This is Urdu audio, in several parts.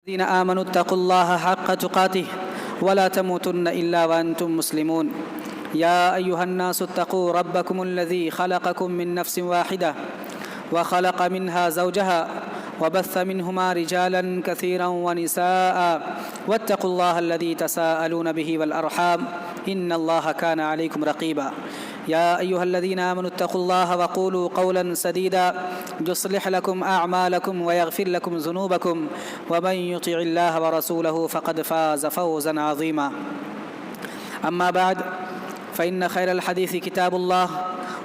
الذين آمنوا اتقوا الله حق تقاته ولا تموتن إلا وأنتم مسلمون يا أيها الناس اتقوا ربكم الذي خلقكم من نفس واحدة وخلق منها زوجها وبث منهما رجالا كثيرا ونساء واتقوا الله الذي تساءلون به والأرحام إن الله كان عليكم رقيبا يا أيها الذين آمنوا اتقوا الله وقولوا قولا سديدا يصلح لكم أعمالكم ويغفر لكم ذنوبكم ومن يطع الله ورسوله فقد فاز فوزا عظيما أما بعد فإن خير الحديث كتاب الله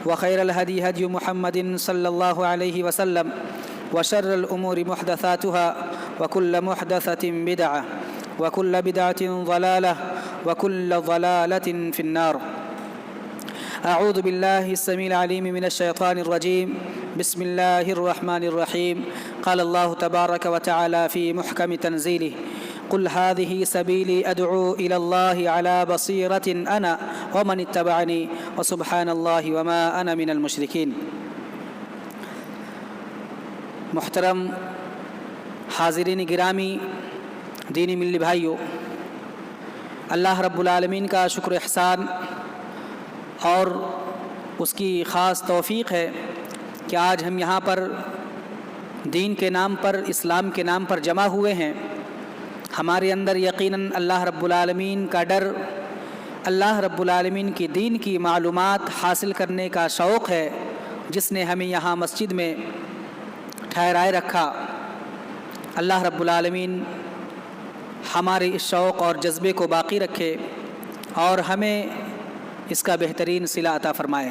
وخير الهدي هدي محمد صلى الله عليه وسلم وشر الأمور محدثاتها وكل محدثة بدعة وكل بدعة ضلالة وكل ضلالة في النار. أعوذ بالله السميع العليم من الشيطان الرجيم. بسم الله الرحمن الرحيم. قال الله تبارك وتعالى في محكم تنزيله: قل هذه سبيلي أدعو إلى الله على بصيرة أنا ومن اتبعني وسبحان الله وما أنا من المشركين. محترم حاضرین گرامی، دینی ملی بھائیو، اللہ رب العالمین کا شکر احسان اور اس کی خاص توفیق ہے کہ آج ہم یہاں پر دین کے نام پر، اسلام کے نام پر جمع ہوئے ہیں. ہمارے اندر یقیناً اللہ رب العالمین کا ڈر، اللہ رب العالمین کی دین کی معلومات حاصل کرنے کا شوق ہے، جس نے ہمیں یہاں مسجد میں ٹھہرائے رکھا. اللہ رب العالمین ہمارے اس شوق اور جذبے کو باقی رکھے اور ہمیں اس کا بہترین صلہ عطا فرمائے.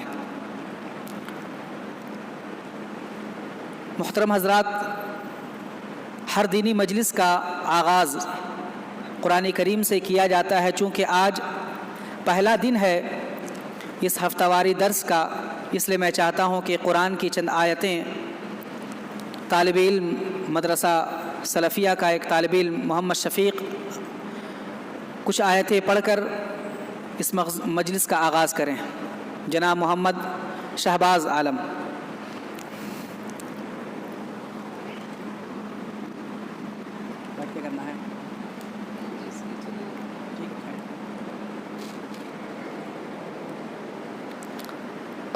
محترم حضرات، ہر دینی مجلس کا آغاز قرآن کریم سے کیا جاتا ہے. چونکہ آج پہلا دن ہے اس ہفتہ واری درس کا، اس لیے میں چاہتا ہوں کہ قرآن کی چند آیتیں طالب علم مدرسہ سلفیہ کا ایک طالب علم محمد شفیق کچھ آیتیں پڑھ کر اس مجلس کا آغاز کریں. جناب محمد شہباز عالم.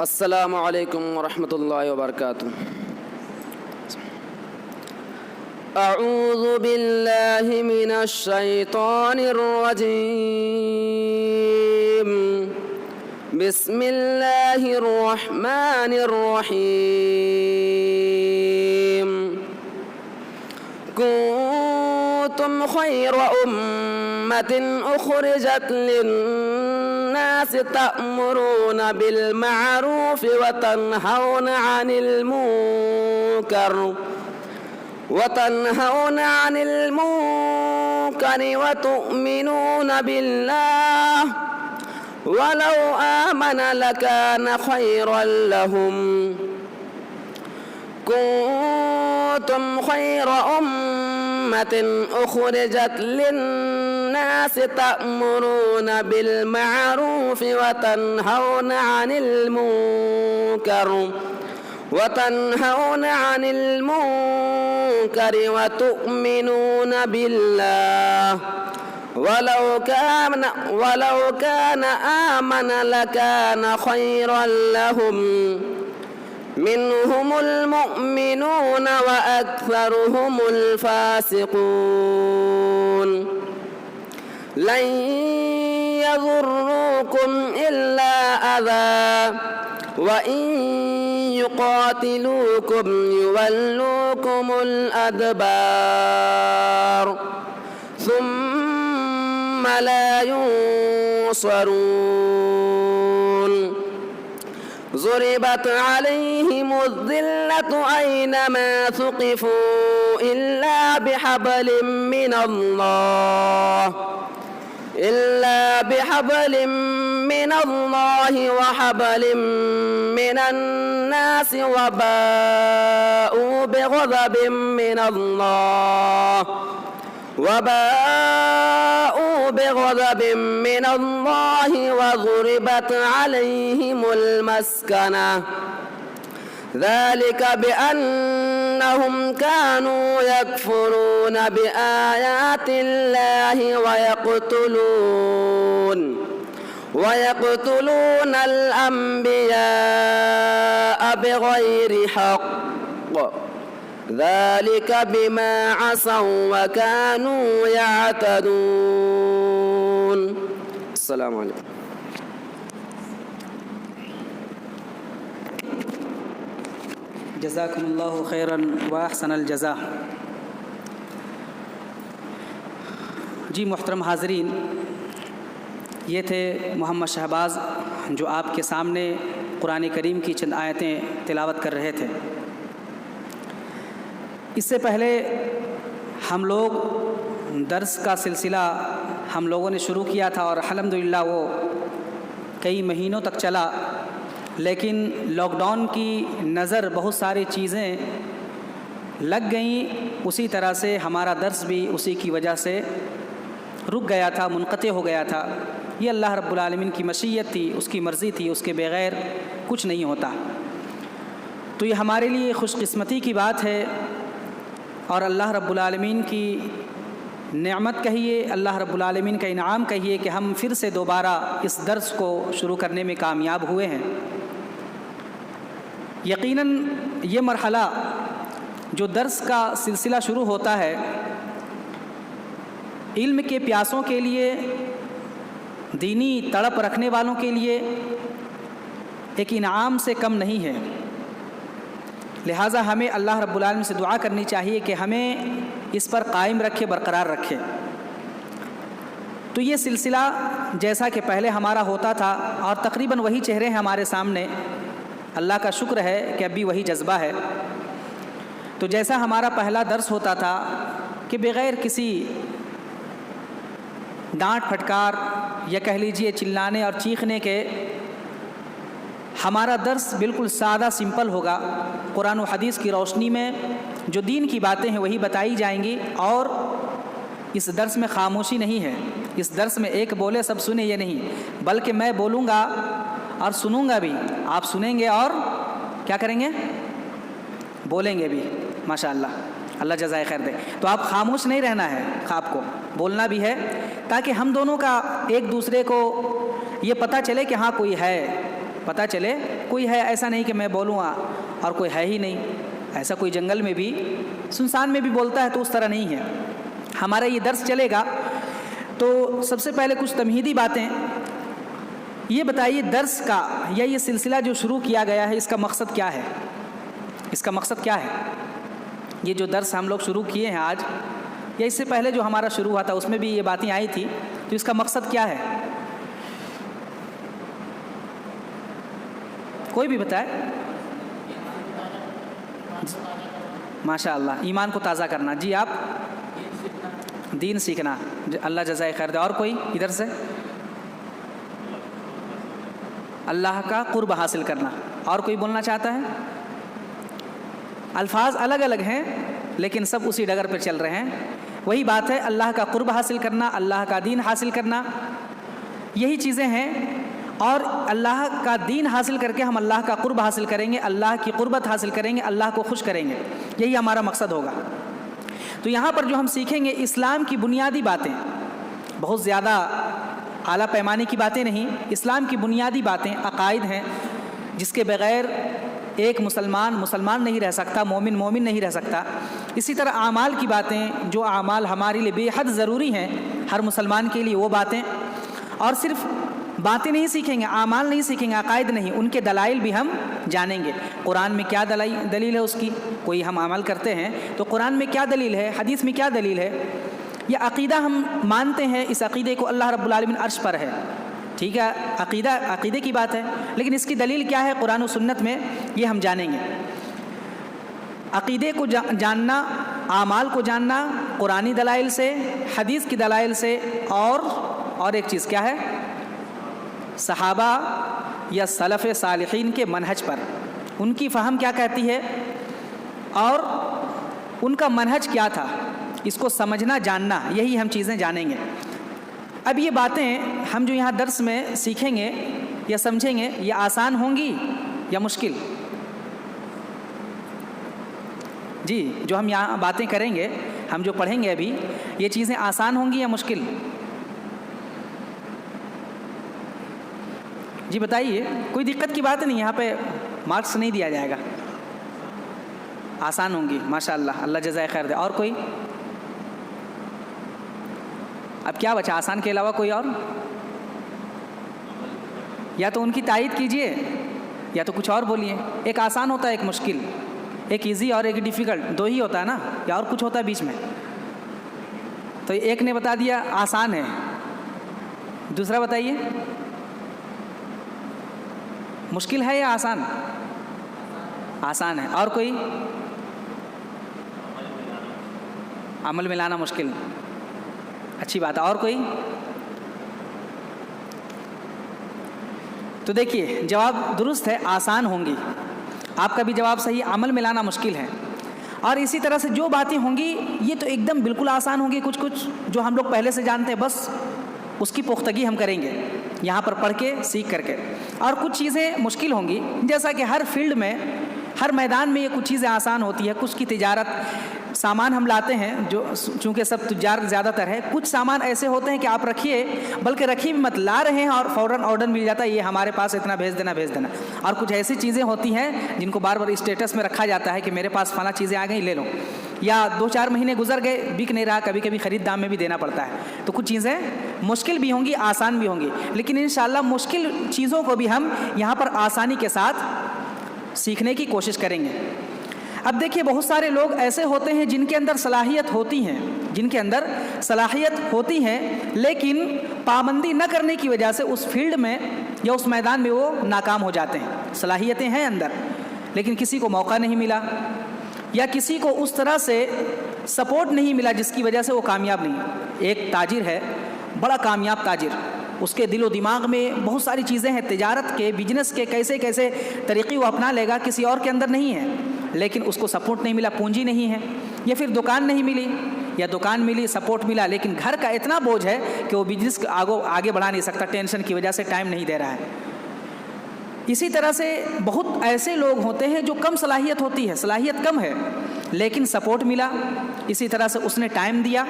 السلام علیکم ورحمۃ اللہ وبرکاتہ. اعوذ باللہ من الشیطان الرجیم. بسم اللہ الرحمن الرحیم. کنتم خیر امۃ اخرجت للناس تأمرون بالمعروف وتنہون عن المنکر وتؤمنون باللہ ولو آمن لکان خیرا لهم. کنتم خیر امۃ اخرجت للناس تأمرون بالمعروف وتنہون عن المنکر وتؤمنون باللہ ولو كان آمن لكان خيرا لهم. منهم المؤمنون وأكثرهم الفاسقون. لن يضروكم إلا أذى وإن يقاتلوكم يولوكم الأدبار ثم لا ينصرون. ضربت عليهم الذلة أينما ثقفوا إلا بحبل من الله وحبل من الناس وباءوا بغضب من الله وضربت عليهم المسكنة. ذلك بأن أنهم كانوا يكفرون بآيات الله ويقتلون الأنبياء بغير حق ذلك بما عصوا وكانوا يعتدون. السلام عليكم. جزاکم اللہ خیراً واحسن الجزاء. جی محترم حاضرین، یہ تھے محمد شہباز جو آپ کے سامنے قرآن کریم کی چند آیتیں تلاوت کر رہے تھے. اس سے پہلے ہم لوگ درس کا سلسلہ ہم لوگوں نے شروع کیا تھا اور الحمدللہ وہ کئی مہینوں تک چلا، لیکن لاک ڈاؤن کی نظر بہت ساری چیزیں لگ گئیں، اسی طرح سے ہمارا درس بھی اسی کی وجہ سے رک گیا تھا، منقطع ہو گیا تھا. یہ اللہ رب العالمین کی مشیت تھی، اس کی مرضی تھی، اس کے بغیر کچھ نہیں ہوتا. تو یہ ہمارے لیے خوش قسمتی کی بات ہے اور اللہ رب العالمین کی نعمت کہیے، اللہ رب العالمین کا انعام کہیے کہ ہم پھر سے دوبارہ اس درس کو شروع کرنے میں کامیاب ہوئے ہیں. یقیناً یہ مرحلہ جو درس کا سلسلہ شروع ہوتا ہے علم کے پیاسوں کے لیے، دینی تڑپ رکھنے والوں کے لیے ایک انعام سے کم نہیں ہے. لہٰذا ہمیں اللہ رب العالمین سے دعا کرنی چاہیے کہ ہمیں اس پر قائم رکھے، برقرار رکھے. تو یہ سلسلہ جیسا کہ پہلے ہمارا ہوتا تھا اور تقریباً وہی چہرے ہیں ہمارے سامنے، اللہ کا شکر ہے کہ اب بھی وہی جذبہ ہے. تو جیسا ہمارا پہلا درس ہوتا تھا کہ بغیر کسی ڈانٹ پھٹکار یا کہہ لیجئے چلانے اور چیخنے کے ہمارا درس بالکل سادہ سمپل ہوگا. قرآن و حدیث کی روشنی میں جو دین کی باتیں ہیں وہی بتائی جائیں گی، اور اس درس میں خاموشی نہیں ہے. اس درس میں ایک بولے سب سنے یہ نہیں، بلکہ میں بولوں گا اور سنوں گا بھی، آپ سنیں گے اور کیا کریں گے؟ بولیں گے بھی. ماشاءاللہ، اللہ جزائے خیر دے. تو آپ خاموش نہیں رہنا ہے، آپ کو بولنا بھی ہے تاکہ ہم دونوں کا ایک دوسرے کو یہ پتہ چلے کہ ہاں کوئی ہے، پتہ چلے کوئی ہے. ایسا نہیں کہ میں بولوں اور کوئی ہے ہی نہیں. ایسا کوئی جنگل میں بھی سنسان میں بھی بولتا ہے تو اس طرح نہیں ہے. ہمارا یہ درس چلے گا. تو سب سے پہلے کچھ تمہیدی باتیں یہ بتائیے، درس کا یا یہ سلسلہ جو شروع کیا گیا ہے اس کا مقصد کیا ہے؟ اس کا مقصد کیا ہے؟ یہ جو درس ہم لوگ شروع کیے ہیں آج یا اس سے پہلے جو ہمارا شروع ہوا تھا اس میں بھی یہ باتیں آئی تھی، تو اس کا مقصد کیا ہے؟ کوئی بھی بتائے. ماشاء اللہ، ایمان کو تازہ کرنا. جی آپ دین سیکھنا، اللہ جزائے خیر دے. اور کوئی ادھر سے؟ اللہ کا قرب حاصل کرنا. اور کوئی بولنا چاہتا ہے؟ الفاظ الگ الگ ہیں لیکن سب اسی ڈگر پہ چل رہے ہیں. وہی بات ہے، اللہ کا قرب حاصل کرنا، اللہ کا دین حاصل کرنا، یہی چیزیں ہیں. اور اللہ کا دین حاصل کر کے ہم اللہ کا قرب حاصل کریں گے، اللہ کی قربت حاصل کریں گے، اللہ کو خوش کریں گے. یہی ہمارا مقصد ہوگا. تو یہاں پر جو ہم سیکھیں گے اسلام کی بنیادی باتیں، بہت زیادہ اعلیٰ پیمانے کی باتیں نہیں، اسلام کی بنیادی باتیں، عقائد ہیں جس کے بغیر ایک مسلمان نہیں رہ سکتا، مومن نہیں رہ سکتا. اسی طرح اعمال کی باتیں، جو اعمال ہمارے لیے بے حد ضروری ہیں ہر مسلمان کے لیے، وہ باتیں. اور صرف باتیں نہیں سیکھیں گے، اعمال نہیں سیکھیں گے، عقائد نہیں، ان کے دلائل بھی ہم جانیں گے. قرآن میں کیا دلیل ہے اس کی؟ کوئی ہم عمل کرتے ہیں تو قرآن میں کیا دلیل ہے، حدیث میں کیا دلیل ہے. یہ عقیدہ ہم مانتے ہیں، اس عقیدے کو اللہ رب العالمین عرش پر ہے. ٹھیک ہے، عقیدے کی بات ہے، لیکن اس کی دلیل کیا ہے قرآن و سنت میں، یہ ہم جانیں گے. عقیدے کو جاننا، اعمال کو جاننا قرآنی دلائل سے، حدیث کی دلائل سے، اور ایک چیز کیا ہے؟ صحابہ یا سلف صالحین کے منہج پر، ان کی فہم کیا کہتی ہے اور ان کا منہج کیا تھا، اس کو سمجھنا، جاننا، یہی ہم چیزیں جانیں گے. اب یہ باتیں ہم جو یہاں درس میں سیکھیں گے یا سمجھیں گے، یہ آسان ہوں گی یا مشکل؟ جی جو ہم یہاں باتیں کریں گے، ہم جو پڑھیں گے ابھی، یہ چیزیں آسان ہوں گی یا مشکل؟ جی بتائیے، کوئی دقت کی بات نہیں، یہاں پہ مارکس نہیں دیا جائے گا، آسان ہوں گی ماشاء اللہ، اللہ جزائے خیر دے۔ اور کوئی؟ اب کیا بچا آسان کے علاوہ کوئی اور؟ یا تو ان کی تائید کیجئے یا تو کچھ اور بولیے۔ ایک آسان ہوتا ہے، ایک مشکل، ایک ایزی اور ایک ڈیفیکلٹ، دو ہی ہوتا ہے نا، یا اور کچھ ہوتا ہے بیچ میں؟ تو ایک نے بتا دیا آسان ہے، دوسرا بتائیے مشکل ہے یا آسان؟ آسان ہے۔ اور کوئی؟ عمل میں لانا مشکل، اچھی بات ہے۔ اور کوئی؟ تو دیکھیے جواب درست ہے، آسان ہوں گی، آپ کا بھی جواب صحیح، عمل میں لانا مشکل ہے۔ اور اسی طرح سے جو باتیں ہوں گی یہ تو ایک دم بالکل آسان ہوں گی، کچھ کچھ جو ہم لوگ پہلے سے جانتے ہیں، بس اس کی پختگی ہم کریں گے یہاں پر پڑھ کے سیکھ کر کے۔ اور کچھ چیزیں مشکل ہوں گی، جیسا کہ ہر فیلڈ میں، ہر میدان میں یہ کچھ چیزیں آسان ہوتی ہے۔ کچھ کی تجارت، سامان ہم لاتے ہیں، جو چونکہ سب تجار زیادہ تر ہے، کچھ سامان ایسے ہوتے ہیں کہ آپ رکھیے، بلکہ رکھی بھی مت، لا رہے ہیں اور فوراً آرڈر مل جاتا ہے، یہ ہمارے پاس اتنا بھیج دینا۔ اور کچھ ایسی چیزیں ہوتی ہیں جن کو بار بار اسٹیٹس میں رکھا جاتا ہے کہ میرے پاس فلاں چیزیں آ گئی، لے لو، یا 2-4 مہینے گزر گئے، بک نہیں رہا، کبھی کبھی خرید دام میں بھی دینا پڑتا ہے۔ تو کچھ چیزیں مشکل بھی ہوں گی، آسان بھی ہوں گی، لیکن انشاءاللہ مشکل چیزوں کو بھی ہم یہاں پر آسانی کے ساتھ سیکھنے کی کوشش کریں گے۔ اب دیکھیے بہت سارے لوگ ایسے ہوتے ہیں جن کے اندر صلاحیت ہوتی ہیں، لیکن پابندی نہ کرنے کی وجہ سے اس فیلڈ میں یا اس میدان میں وہ ناکام ہو جاتے ہیں۔ صلاحیتیں ہیں اندر، لیکن کسی کو موقع نہیں ملا یا کسی کو اس طرح سے سپورٹ نہیں ملا جس کی وجہ سے وہ کامیاب نہیں۔ ایک تاجر ہے، بڑا کامیاب تاجر، اس کے دل و دماغ میں بہت ساری چیزیں ہیں، تجارت کے، بزنس کے کیسے کیسے طریقے وہ اپنا لے گا، کسی اور کے اندر نہیں ہے، لیکن اس کو سپورٹ نہیں ملا، پونجی نہیں ہے، یا پھر دکان نہیں ملی، یا دکان ملی، سپورٹ ملا، لیکن گھر کا اتنا بوجھ ہے کہ وہ بزنس آگے بڑھا نہیں سکتا، ٹینشن کی وجہ سے ٹائم نہیں دے رہا ہے۔ اسی طرح سے بہت ایسے لوگ ہوتے ہیں جو کم صلاحیت ہوتی ہے، صلاحیت کم ہے لیکن سپورٹ ملا، اسی طرح سے اس نے ٹائم دیا،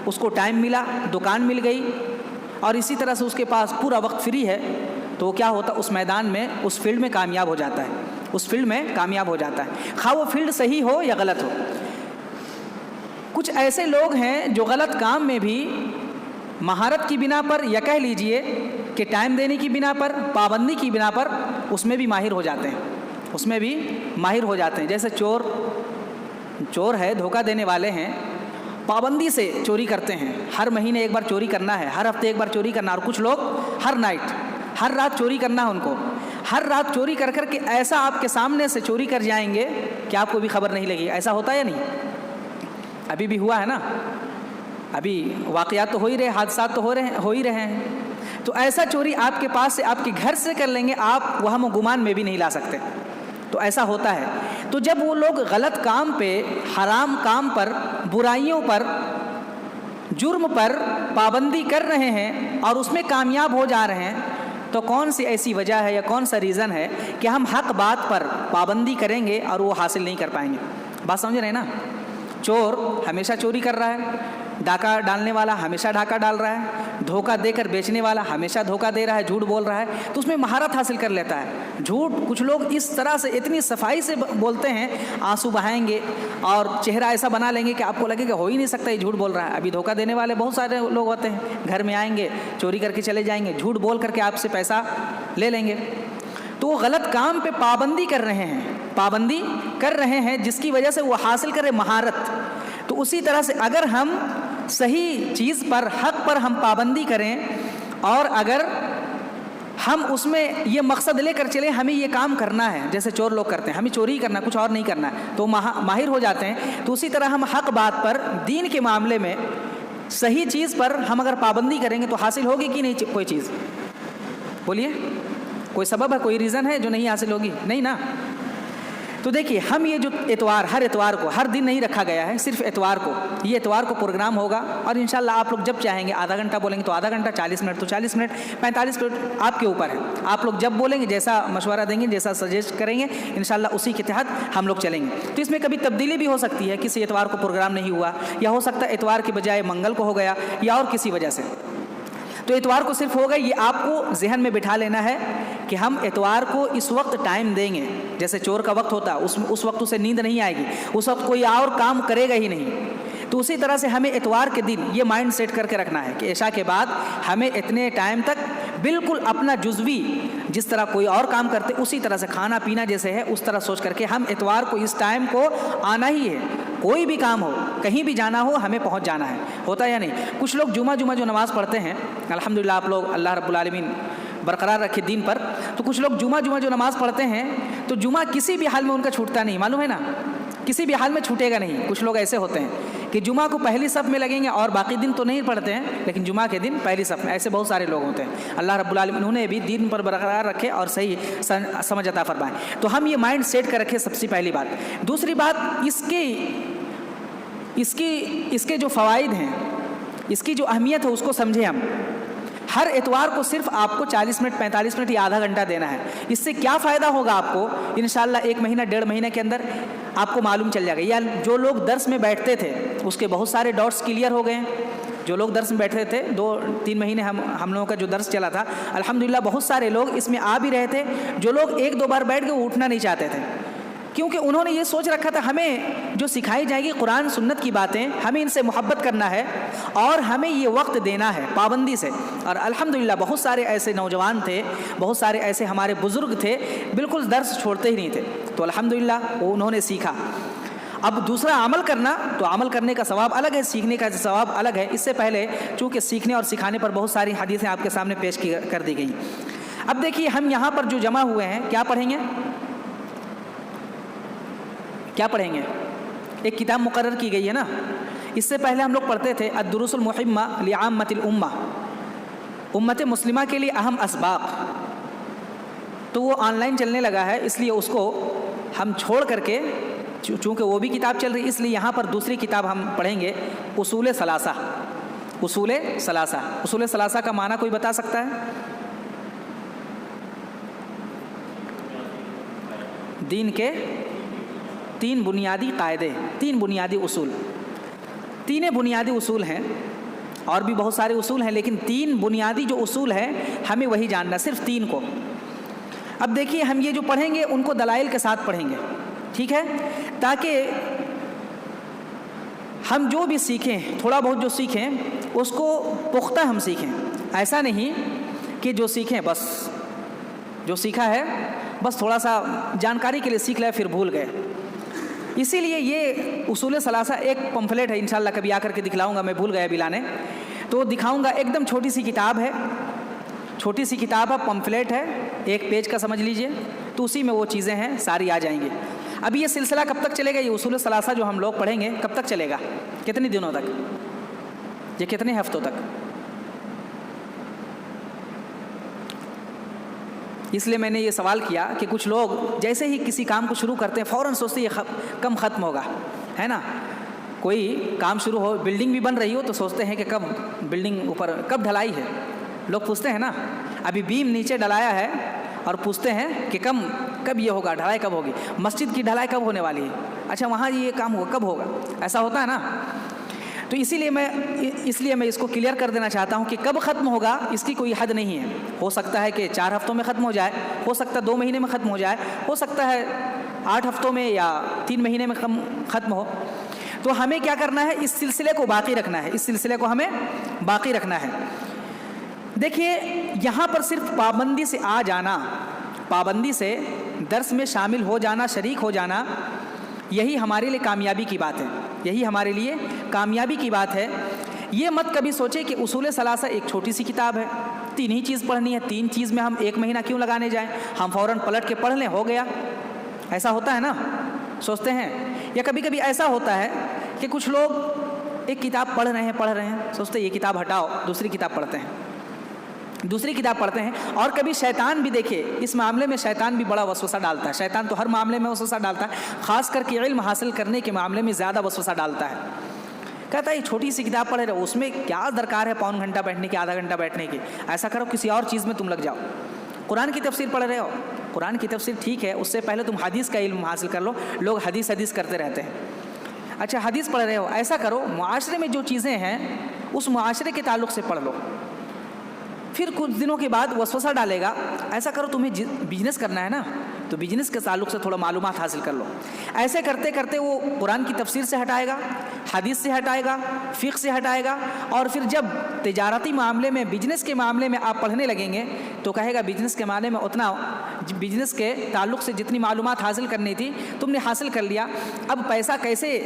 اس کو ٹائم ملا، دکان مل گئی، اور اسی طرح سے اس کے پاس پورا وقت فری ہے، تو کیا ہوتا اس میدان میں، اس فیلڈ میں کامیاب ہو جاتا ہے، خواہ وہ فیلڈ صحیح ہو یا غلط ہو۔ کچھ ایسے لوگ ہیں جو غلط کام میں بھی مہارت کی بنا پر، یا کہہ لیجئے کہ ٹائم دینے کی بنا پر، پابندی کی بنا پر اس میں بھی ماہر ہو جاتے ہیں، جیسے چور ہے، دھوکہ دینے والے ہیں، پابندی سے چوری کرتے ہیں، ہر مہینے ایک بار چوری کرنا ہے، ہر ہفتے ایک بار چوری کرنا، اور کچھ لوگ ہر رات چوری کرنا ہے ان کو، ہر رات چوری کر کے ایسا آپ کے سامنے سے چوری کر جائیں گے کہ آپ کو بھی خبر نہیں لگی۔ ایسا ہوتا ہے یا نہیں؟ ابھی بھی ہوا ہے نا، ابھی واقعات تو ہو ہی رہے، حادثات تو ہو ہی رہے ہیں۔ تو ایسا چوری آپ کے پاس سے، آپ کے گھر سے کر لیں گے، آپ وہم و گمان میں بھی نہیں لا سکتے، تو ایسا ہوتا ہے۔ تو جب وہ لوگ غلط کام پہ، حرام کام پر، برائیوں پر، جرم پر پابندی کر رہے ہیں اور اس میں کامیاب ہو جا رہے ہیں، تو کون سی ایسی وجہ ہے یا کون سا ریزن ہے کہ ہم حق بات پر پابندی کریں گے اور وہ حاصل نہیں کر پائیں گے؟ بات سمجھ رہے ہیں نا؟ چور ہمیشہ چوری کر رہا ہے، ڈاکہ ڈالنے والا ہمیشہ ڈاکہ ڈال رہا ہے، دھوکہ دے کر بیچنے والا ہمیشہ دھوکہ دے رہا ہے، جھوٹ بول رہا ہے، تو اس میں مہارت حاصل کر لیتا ہے۔ جھوٹ کچھ لوگ اس طرح سے اتنی صفائی سے بولتے ہیں، آنسو بہائیں گے اور چہرہ ایسا بنا لیں گے کہ آپ کو لگے کہ ہو ہی نہیں سکتا یہ جھوٹ بول رہا ہے۔ ابھی دھوکہ دینے والے بہت سارے لوگ ہوتے ہیں، گھر میں آئیں گے، چوری کر کے چلے جائیں گے، جھوٹ بول کر کے آپ سے پیسہ لے لیں گے۔ تو وہ غلط کام پہ پابندی کر رہے ہیں جس کی وجہ سے وہ حاصل کرے مہارت۔ تو اسی طرح سے اگر ہم صحیح چیز پر، حق پر ہم پابندی کریں، اور اگر ہم اس میں یہ مقصد لے کر چلیں ہمیں یہ کام کرنا ہے، جیسے چور لوگ کرتے ہیں، ہمیں چوری کرنا، کچھ اور نہیں کرنا ہے، تو ماہر ہو جاتے ہیں۔ تو اسی طرح ہم حق بات پر، دین کے معاملے میں صحیح چیز پر ہم اگر پابندی کریں گے تو حاصل ہوگی کہ نہیں کوئی چیز؟ بولیے، کوئی سبب ہے، کوئی ریزن ہے جو نہیں حاصل ہوگی؟ نہیں نا۔ تو دیکھیے ہم یہ جو اتوار، ہر اتوار کو، ہر دن نہیں رکھا گیا ہے، صرف اتوار کو، یہ اتوار کو پروگرام ہوگا اور انشاءاللہ آپ لوگ جب چاہیں گے آدھا گھنٹہ بولیں گے تو آدھا گھنٹہ، 40 منٹ تو 40 منٹ، 45 منٹ آپ کے اوپر ہے. آپ لوگ جب بولیں گے، جیسا مشورہ دیں گے، جیسا سجیسٹ کریں گے، انشاءاللہ اسی کے تحت ہم لوگ چلیں گے. تو اس میں کبھی تبدیلی بھی ہو سکتی ہے، کسی اتوار کو پروگرام نہیں ہوا، یا ہو سکتا ہے اتوار کے بجائے منگل کو ہو گیا یا اور کسی وجہ سے. تو اتوار کو صرف ہوگا. یہ آپ کو ذہن میں بٹھا لینا ہے کہ ہم اتوار کو اس وقت ٹائم دیں گے، جیسے چور کا وقت ہوتا ہے، اس وقت اسے نیند نہیں آئے گی، اس وقت کوئی اور کام کرے گا ہی نہیں. تو اسی طرح سے ہمیں اتوار کے دن یہ مائنڈ سیٹ کر کے رکھنا ہے کہ عشاء کے بعد ہمیں اتنے ٹائم تک بالکل اپنا جزوی، جس طرح کوئی اور کام کرتے اسی طرح سے کھانا پینا جیسے ہے اس طرح سوچ کر کے ہم اتوار کو اس ٹائم کو آنا ہی ہے. کوئی بھی کام ہو، کہیں بھی جانا ہو، ہمیں پہنچ جانا ہے. ہوتا ہے یا نہیں؟ کچھ لوگ جمعہ جو نماز پڑھتے ہیں، الحمدللہ آپ لوگ اللہ رب العالمین برقرار رکھے دین پر، تو کچھ لوگ جمعہ جو نماز پڑھتے ہیں تو جمعہ کسی بھی حال میں ان کا چھوٹتا نہیں، معلوم ہے نا، کسی بھی حال میں چھوٹے گا نہیں. کچھ لوگ ایسے ہوتے ہیں کہ جمعہ کو پہلی صف میں لگیں گے اور باقی دن تو نہیں پڑھتے ہیں، لیکن جمعہ کے دن پہلی صف میں. ایسے بہت سارے لوگ ہوتے ہیں. اللہ رب العالمین انہیں بھی دین پر برقرار رکھے اور صحیح سمجھ عطا فرمائیں. تو ہم یہ مائنڈ سیٹ کر رکھے، سب سے پہلی بات. دوسری بات، اس کے جو فوائد ہیں، اس کی جو اہمیت ہے اس کو سمجھیں. ہم ہر اتوار کو صرف آپ کو 40 منٹ، 45 منٹ یا آدھا گھنٹہ دینا ہے. اس سے کیا فائدہ ہوگا آپ کو؟ انشاءاللہ 1 مہینہ 1.5 مہینے کے اندر آپ کو معلوم چل جائے گا. یا جو لوگ درس میں بیٹھتے تھے اس کے بہت سارے ڈاؤٹس کلیئر ہو گئے ہیں. جو لوگ درس میں بیٹھے تھے 2-3 مہینے ہم لوگوں کا جو درس چلا تھا، الحمدللہ بہت سارے لوگ اس میں آ بھی رہے تھے. جو لوگ 1-2 بار بیٹھ کے وہ اٹھنا نہیں چاہتے تھے، کیونکہ انہوں نے یہ سوچ رکھا تھا ہمیں جو سکھائی جائے گی قرآن سنت کی باتیں، ہمیں ان سے محبت کرنا ہے اور ہمیں یہ وقت دینا ہے پابندی سے. اور الحمدللہ بہت سارے ایسے نوجوان تھے، بہت سارے ایسے ہمارے بزرگ تھے، بالکل درس چھوڑتے ہی نہیں تھے. تو الحمدللہ وہ انہوں نے سیکھا. اب دوسرا عمل کرنا، تو عمل کرنے کا ثواب الگ ہے، سیکھنے کا ثواب الگ ہے. اس سے پہلے چونکہ سیکھنے اور سکھانے پر بہت ساری حدیثیں آپ کے سامنے پیش کر دی گئی. اب دیکھیے ہم یہاں پر جو جمع ہوئے ہیں، کیا پڑھیں گے؟ کیا پڑھیں گے؟ ایک کتاب مقرر کی گئی ہے نا. اس سے پہلے ہم لوگ پڑھتے تھے الدروس المحمہ لعامۃ الامہ، امت مسلمہ کے لیے اہم اسباق. تو وہ آن لائن چلنے لگا ہے، اس لیے اس کو ہم چھوڑ کر کے، چونکہ وہ بھی کتاب چل رہی، اس لیے یہاں پر دوسری کتاب ہم پڑھیں گے، اصول ثلاثہ. اصول ثلاثہ، اصول ثلاثہ کا معنی کوئی بتا سکتا ہے؟ دین کے 3 بنیادی قاعدے، 3 بنیادی اصول. 3 بنیادی اصول ہیں، اور بھی بہت سارے اصول ہیں، لیکن 3 بنیادی جو اصول ہیں ہمیں وہی جاننا، صرف 3 کو. اب دیکھیے ہم یہ جو پڑھیں گے ان کو دلائل کے ساتھ پڑھیں گے، ٹھیک ہے؟ تاکہ ہم جو بھی سیکھیں، تھوڑا بہت جو سیکھیں اس کو پختہ ہم سیکھیں. ایسا نہیں کہ جو سیکھیں بس جو سیکھا ہے بس تھوڑا سا جانکاری کے لیے سیکھ لے پھر بھول گئے. اسی لیے یہ اصول ثلاثہ ایک پمفلیٹ ہے، انشاءاللہ کبھی آ کر کے دکھلاؤں گا، میں بھول گیا بلانے تو دکھاؤں گا. ایک دم چھوٹی سی کتاب ہے، چھوٹی سی کتاب ہے، پمفلیٹ ہے، 1 پیج کا سمجھ لیجئے. تو اسی میں وہ چیزیں ہیں ساری آ جائیں گی. اب یہ سلسلہ کب تک چلے گا؟ یہ اصول ثلاثہ جو ہم لوگ پڑھیں گے کب تک چلے گا؟ کتنے دنوں تک؟ یہ کتنے ہفتوں تک؟ اس لیے میں نے یہ سوال کیا کہ کچھ لوگ جیسے ہی کسی کام کو شروع کرتے ہیں فوراً سوچتے ہیں یہ کم ختم ہوگا، ہے نا. کوئی کام شروع ہو، بلڈنگ بھی بن رہی ہو تو سوچتے ہیں کہ کب بلڈنگ اوپر، کب ڈھلائی ہے. لوگ پوچھتے ہیں نا، ابھی بیم نیچے ڈلایا ہے اور پوچھتے ہیں کہ کب یہ ہوگا، ڈھلائی کب ہوگی، مسجد کی ڈھلائی کب ہونے والی ہے، اچھا وہاں یہ کام ہوگا، کب ہوگا. ایسا ہوتا ہے نا. تو اس لیے میں اس کو کلیئر کر دینا چاہتا ہوں کہ کب ختم ہوگا اس کی کوئی حد نہیں ہے. ہو سکتا ہے کہ 4 ہفتوں میں ختم ہو جائے، ہو سکتا ہے 2 مہینے میں ختم ہو جائے، ہو سکتا ہے 8 ہفتوں میں یا 3 مہینے میں ختم ہو. تو ہمیں کیا کرنا ہے؟ اس سلسلے کو باقی رکھنا ہے، اس سلسلے کو ہمیں باقی رکھنا ہے. دیکھیے یہاں پر صرف پابندی سے آ جانا، پابندی سے درس میں شامل ہو جانا، شریک ہو جانا، یہی ہمارے لیے کامیابی کی بات ہے، یہی ہمارے لیے کامیابی کی بات ہے. یہ مت کبھی سوچے کہ اصول ثلاثہ ایک چھوٹی سی کتاب ہے، 3 ہی چیز پڑھنی ہے، 3 چیز میں ہم 1 مہینہ کیوں لگانے جائیں، ہم فوراً پلٹ کے پڑھ لیں، ہو گیا. ایسا ہوتا ہے نا، سوچتے ہیں. یا کبھی کبھی ایسا ہوتا ہے کہ کچھ لوگ ایک کتاب پڑھ رہے ہیں، سوچتے ہیں یہ کتاب ہٹاؤ، دوسری کتاب پڑھتے ہیں. دوسری کتاب پڑھتے ہیں. اور کبھی شیطان بھی دیکھیے اس معاملے میں شیطان بھی بڑا وسوسہ ڈالتا ہے. شیطان تو ہر معاملے میں وسوسہ ڈالتا ہے, خاص کر کے علم حاصل کرنے کے معاملے میں زیادہ وسوسہ ڈالتا ہے. کہتا ہے یہ چھوٹی سی کتاب پڑھ رہے ہو, اس میں کیا درکار ہے پون گھنٹہ بیٹھنے کی, آدھا گھنٹہ بیٹھنے کی, ایسا کرو کسی اور چیز میں تم لگ جاؤ. قرآن کی تفسیر پڑھ رہے ہو, قرآن کی تفسیر ٹھیک ہے, اس سے پہلے تم حدیث کا علم حاصل کر لو. لوگ حدیث کرتے رہتے ہیں. اچھا حدیث پڑھ رہے ہو, ایسا کرو معاشرے میں جو چیزیں ہیں اس معاشرے کے تعلق سے پڑھ لو. پھر کچھ دنوں کے بعد وسوسہ ڈالے گا, ایسا کرو تمہیں بزنس کرنا ہے نا, تو بزنس کے تعلق سے تھوڑا معلومات حاصل کر لو. ایسے کرتے کرتے وہ قرآن کی تفسیر سے ہٹائے گا, حدیث سے ہٹائے گا, فقہ سے ہٹائے گا, اور پھر جب تجارتی معاملے میں بزنس کے معاملے میں آپ پڑھنے لگیں گے تو کہے گا بزنس کے معاملے میں اتنا, بزنس کے تعلق سے جتنی معلومات حاصل کرنی تھی تم نے حاصل کر لیا, اب پیسہ کیسے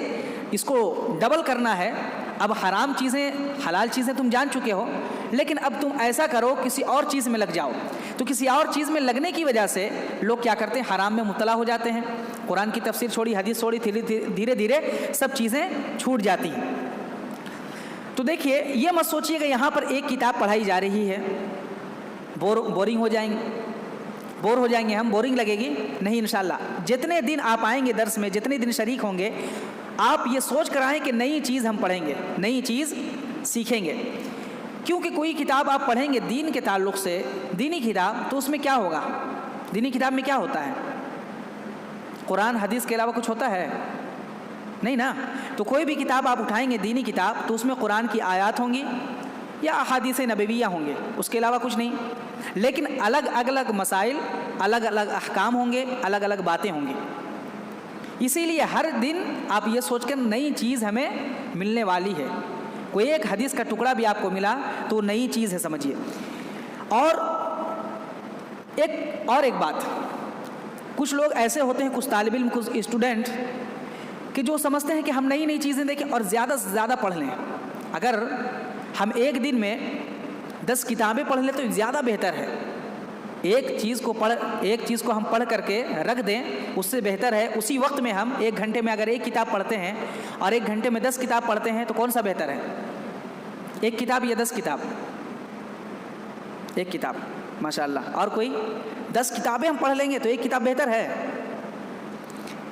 اس کو ڈبل کرنا ہے. اب حرام چیزیں حلال چیزیں تم جان چکے ہو, لیکن اب تم ایسا کرو کسی اور چیز میں لگ جاؤ. تو کسی اور چیز میں لگنے کی وجہ سے لوگ کیا کرتے ہیں, حرام میں مبتلا ہو جاتے ہیں. قرآن کی تفسیر چھوڑی, حدیث چھوڑی, دھیرے دھیرے سب چیزیں چھوٹ جاتی ہیں. تو دیکھیے یہ مت سوچیے کہ یہاں پر ایک کتاب پڑھائی جا رہی ہے, بورنگ ہو جائیں گے ہم, بورنگ لگے گی نہیں. انشاءاللہ جتنے دن آپ آئیں گے درس میں, جتنے دن شریک ہوں گے, آپ یہ سوچ کر آئیں کہ نئی چیز ہم پڑھیں گے, نئی چیز سیکھیں گے. کیونکہ کوئی کتاب آپ پڑھیں گے دین کے تعلق سے, دینی کتاب, تو اس میں کیا ہوگا, دینی کتاب میں کیا ہوتا ہے, قرآن حدیث کے علاوہ کچھ ہوتا ہے نہیں نا. تو کوئی بھی کتاب آپ اٹھائیں گے دینی کتاب, تو اس میں قرآن کی آیات ہوں گی یا احادیث نبویہ ہوں گے, اس کے علاوہ کچھ نہیں. لیکن الگ الگ مسائل, الگ الگ احکام ہوں گے, الگ الگ باتیں ہوں گی. اسی لیے ہر دن آپ یہ سوچ کر نئی چیز ہمیں ملنے والی ہے. کوئی ایک حدیث کا ٹکڑا بھی آپ کو ملا تو نئی چیز ہے سمجھیے. اور ایک بات, کچھ لوگ ایسے ہوتے ہیں, کچھ طالب علم, کچھ اسٹوڈنٹ, کہ جو سمجھتے ہیں کہ ہم نئی نئی چیزیں دیکھیں اور زیادہ سے زیادہ پڑھ لیں. اگر ہم ایک دن میں 10 کتابیں پڑھ لیں تو زیادہ بہتر ہے. ایک چیز کو ہم پڑھ کر کے رکھ دیں, اس سے بہتر ہے اسی وقت میں ہم 1 گھنٹے میں اگر ایک کتاب پڑھتے ہیں اور 1 گھنٹے میں 10 کتاب پڑھتے ہیں تو کون سا بہتر ہے, ایک کتاب یا 10 کتاب؟ ایک کتاب, ماشاءاللہ. اور کوئی 10 کتابیں ہم پڑھ لیں گے تو ایک کتاب بہتر ہے.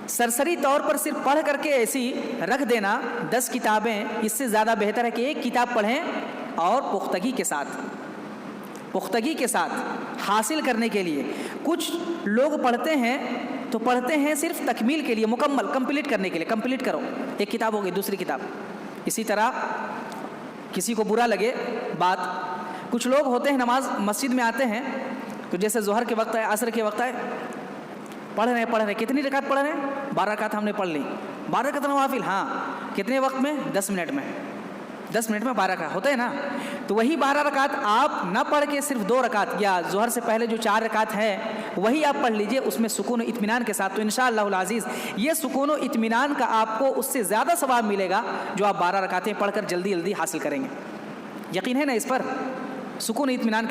سرسری طور پر صرف پڑھ کر کے ایسی رکھ دینا 10 کتابیں, اس سے زیادہ بہتر ہے کہ ایک کتاب پڑھیں اور پختگی کے ساتھ حاصل کرنے کے لیے. کچھ لوگ پڑھتے ہیں تو پڑھتے ہیں صرف تکمیل کے لیے, کمپلیٹ کرنے کے لیے, کمپلیٹ کرو, ایک کتاب ہو گئی دوسری کتاب. اسی طرح کسی کو برا لگے بات, کچھ لوگ ہوتے ہیں نماز مسجد میں آتے ہیں تو جیسے ظہر کے وقت ہے, عصر کے وقت ہے, پڑھ رہے ہیں, کتنی رکعت پڑھ رہے ہیں, 12 رکعت ہم نے پڑھ لی. 12 رکعت نوافل, ہاں, کتنے وقت میں, 10 منٹ میں. 10 منٹ میں 12 رکعت ہوتا ہے نا. تو وہی 12 رکعت آپ نہ پڑھ کے صرف 2 رکعت یا ظہر سے پہلے جو 4 رکعت ہے وہی آپ پڑھ لیجئے, اس میں سکون و اطمینان کے ساتھ. تو انشاءاللہ العزیز یہ سکون و اطمینان کا آپ کو اس سے زیادہ ثواب ملے گا جو آپ 12 رکعتیں پڑھ کر جلدی جلدی حاصل کریں گے. یقین ہے نا اس پر؟ سکون و اطمینان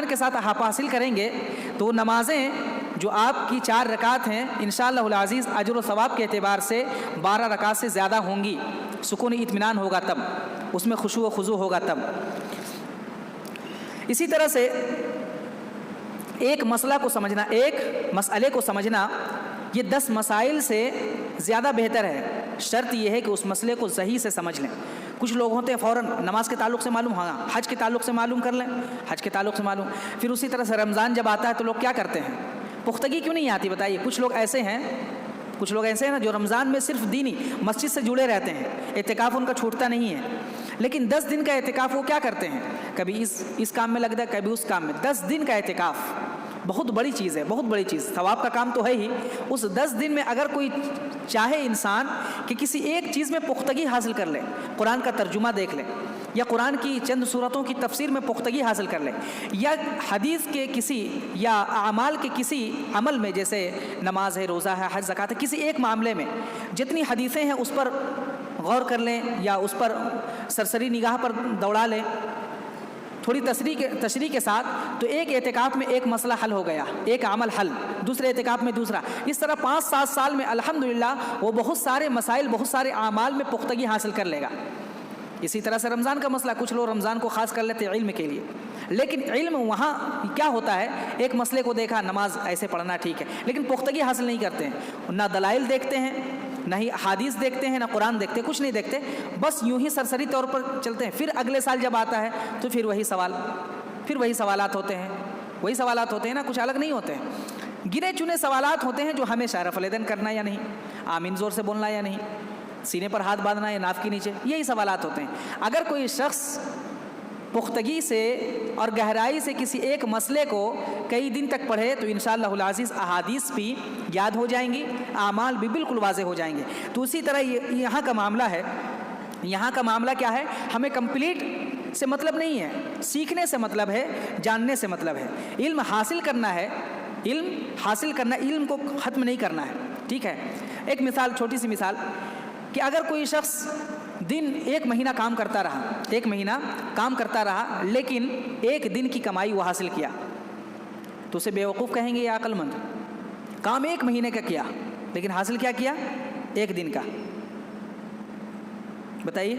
کے ساتھ آپ حاصل کریں گے تو نمازیں جو آپ کی 4 رکعت ہیں انشاءاللہ العزیز اجر و ثواب کے اعتبار سے 12 رکعت سے زیادہ ہوں گی. سکون و اطمینان ہوگا تب, اس میں خشوع و خضوع ہوگا تب. اسی طرح سے ایک مسئلے کو سمجھنا یہ 10 مسائل سے زیادہ بہتر ہے. شرط یہ ہے کہ اس مسئلے کو صحیح سے سمجھ لیں. کچھ لوگ ہوتے ہیں فوراً نماز کے تعلق سے معلوم, ہاں حج کے تعلق سے معلوم کر لیں, حج کے تعلق سے معلوم. پھر اسی طرح سے رمضان جب آتا ہے تو لوگ کیا کرتے ہیں, پختگی کیوں نہیں آتی بتائیے. کچھ لوگ ایسے ہیں نا جو رمضان میں صرف دینی مسجد سے جڑے رہتے ہیں, اعتکاف ان کا چھوٹتا نہیں ہے, لیکن 10 دن کا اعتکاف وہ کیا کرتے ہیں, کبھی اس کام میں لگتا ہے, کبھی اس کام میں. 10 دن کا اعتکاف بہت بڑی چیز ہے, بہت بڑی چیز, ثواب کا کام تو ہے ہی. اس 10 دن میں اگر کوئی چاہے انسان کہ کسی ایک چیز میں پختگی حاصل کر لے, قرآن کا ترجمہ دیکھ لے, یا قرآن کی چند صورتوں کی تفسیر میں پختگی حاصل کر لے, یا حدیث کے کسی یا اعمال کے کسی عمل میں, جیسے نماز ہے, روزہ ہے, حج, زکوٰۃ ہے, کسی ایک معاملے میں جتنی حدیثیں ہیں اس پر غور کر لیں یا اس پر سرسری نگاہ پر دوڑا لیں تھوڑی تشریح کے ساتھ, تو ایک اعتکاف میں ایک مسئلہ حل ہو گیا, ایک عمل حل, دوسرے اعتکاف میں دوسرا. اس طرح 5-7 سال میں الحمدللہ وہ بہت سارے مسائل, بہت سارے اعمال میں پختگی حاصل کر لے گا. اسی طرح سے رمضان کا مسئلہ, کچھ لوگ رمضان کو خاص کر لیتے ہیں علم کے لیے, لیکن علم وہاں کیا ہوتا ہے، ایک مسئلے کو دیکھا، نماز ایسے پڑھنا ٹھیک ہے، لیکن پختگی حاصل نہیں کرتے ہیں، نہ دلائل دیکھتے ہیں، نہ ہی احادیث دیکھتے ہیں، نہ قرآن دیکھتے، کچھ نہیں دیکھتے، بس یوں ہی سرسری طور پر چلتے ہیں۔ پھر اگلے سال جب آتا ہے تو پھر وہی سوالات ہوتے ہیں نا، کچھ الگ نہیں ہوتے ہیں، گنے چنے سوالات ہوتے ہیں جو ہمیشہ رفع الیدین کرنا یا نہیں، آمین زور سے بولنا یا نہیں، سینے پر ہاتھ باندھنا یا ناف کے نیچے، یہی سوالات ہوتے ہیں۔ اگر کوئی شخص پختگی سے اور گہرائی سے کسی ایک مسئلے کو کئی دن تک پڑھے تو انشاءاللہ العزیز احادیث بھی یاد ہو جائیں گی، اعمال بھی بالکل واضح ہو جائیں گے۔ تو اسی طرح یہاں کا معاملہ ہے، یہاں کا معاملہ کیا ہے، ہمیں کمپلیٹ سے مطلب نہیں ہے، سیکھنے سے مطلب ہے، جاننے سے مطلب ہے، علم حاصل کرنا ہے، علم کو ختم نہیں کرنا ہے، ٹھیک ہے۔ ایک مثال، چھوٹی سی مثال، کہ اگر کوئی شخص دن 1 مہینہ کام کرتا رہا لیکن 1 دن کی کمائی وہ حاصل کیا تو اسے بیوقوف کہیں گے یا عقل مند؟ کام 1 مہینے کا کیا لیکن حاصل کیا 1 دن کا، بتائیے۔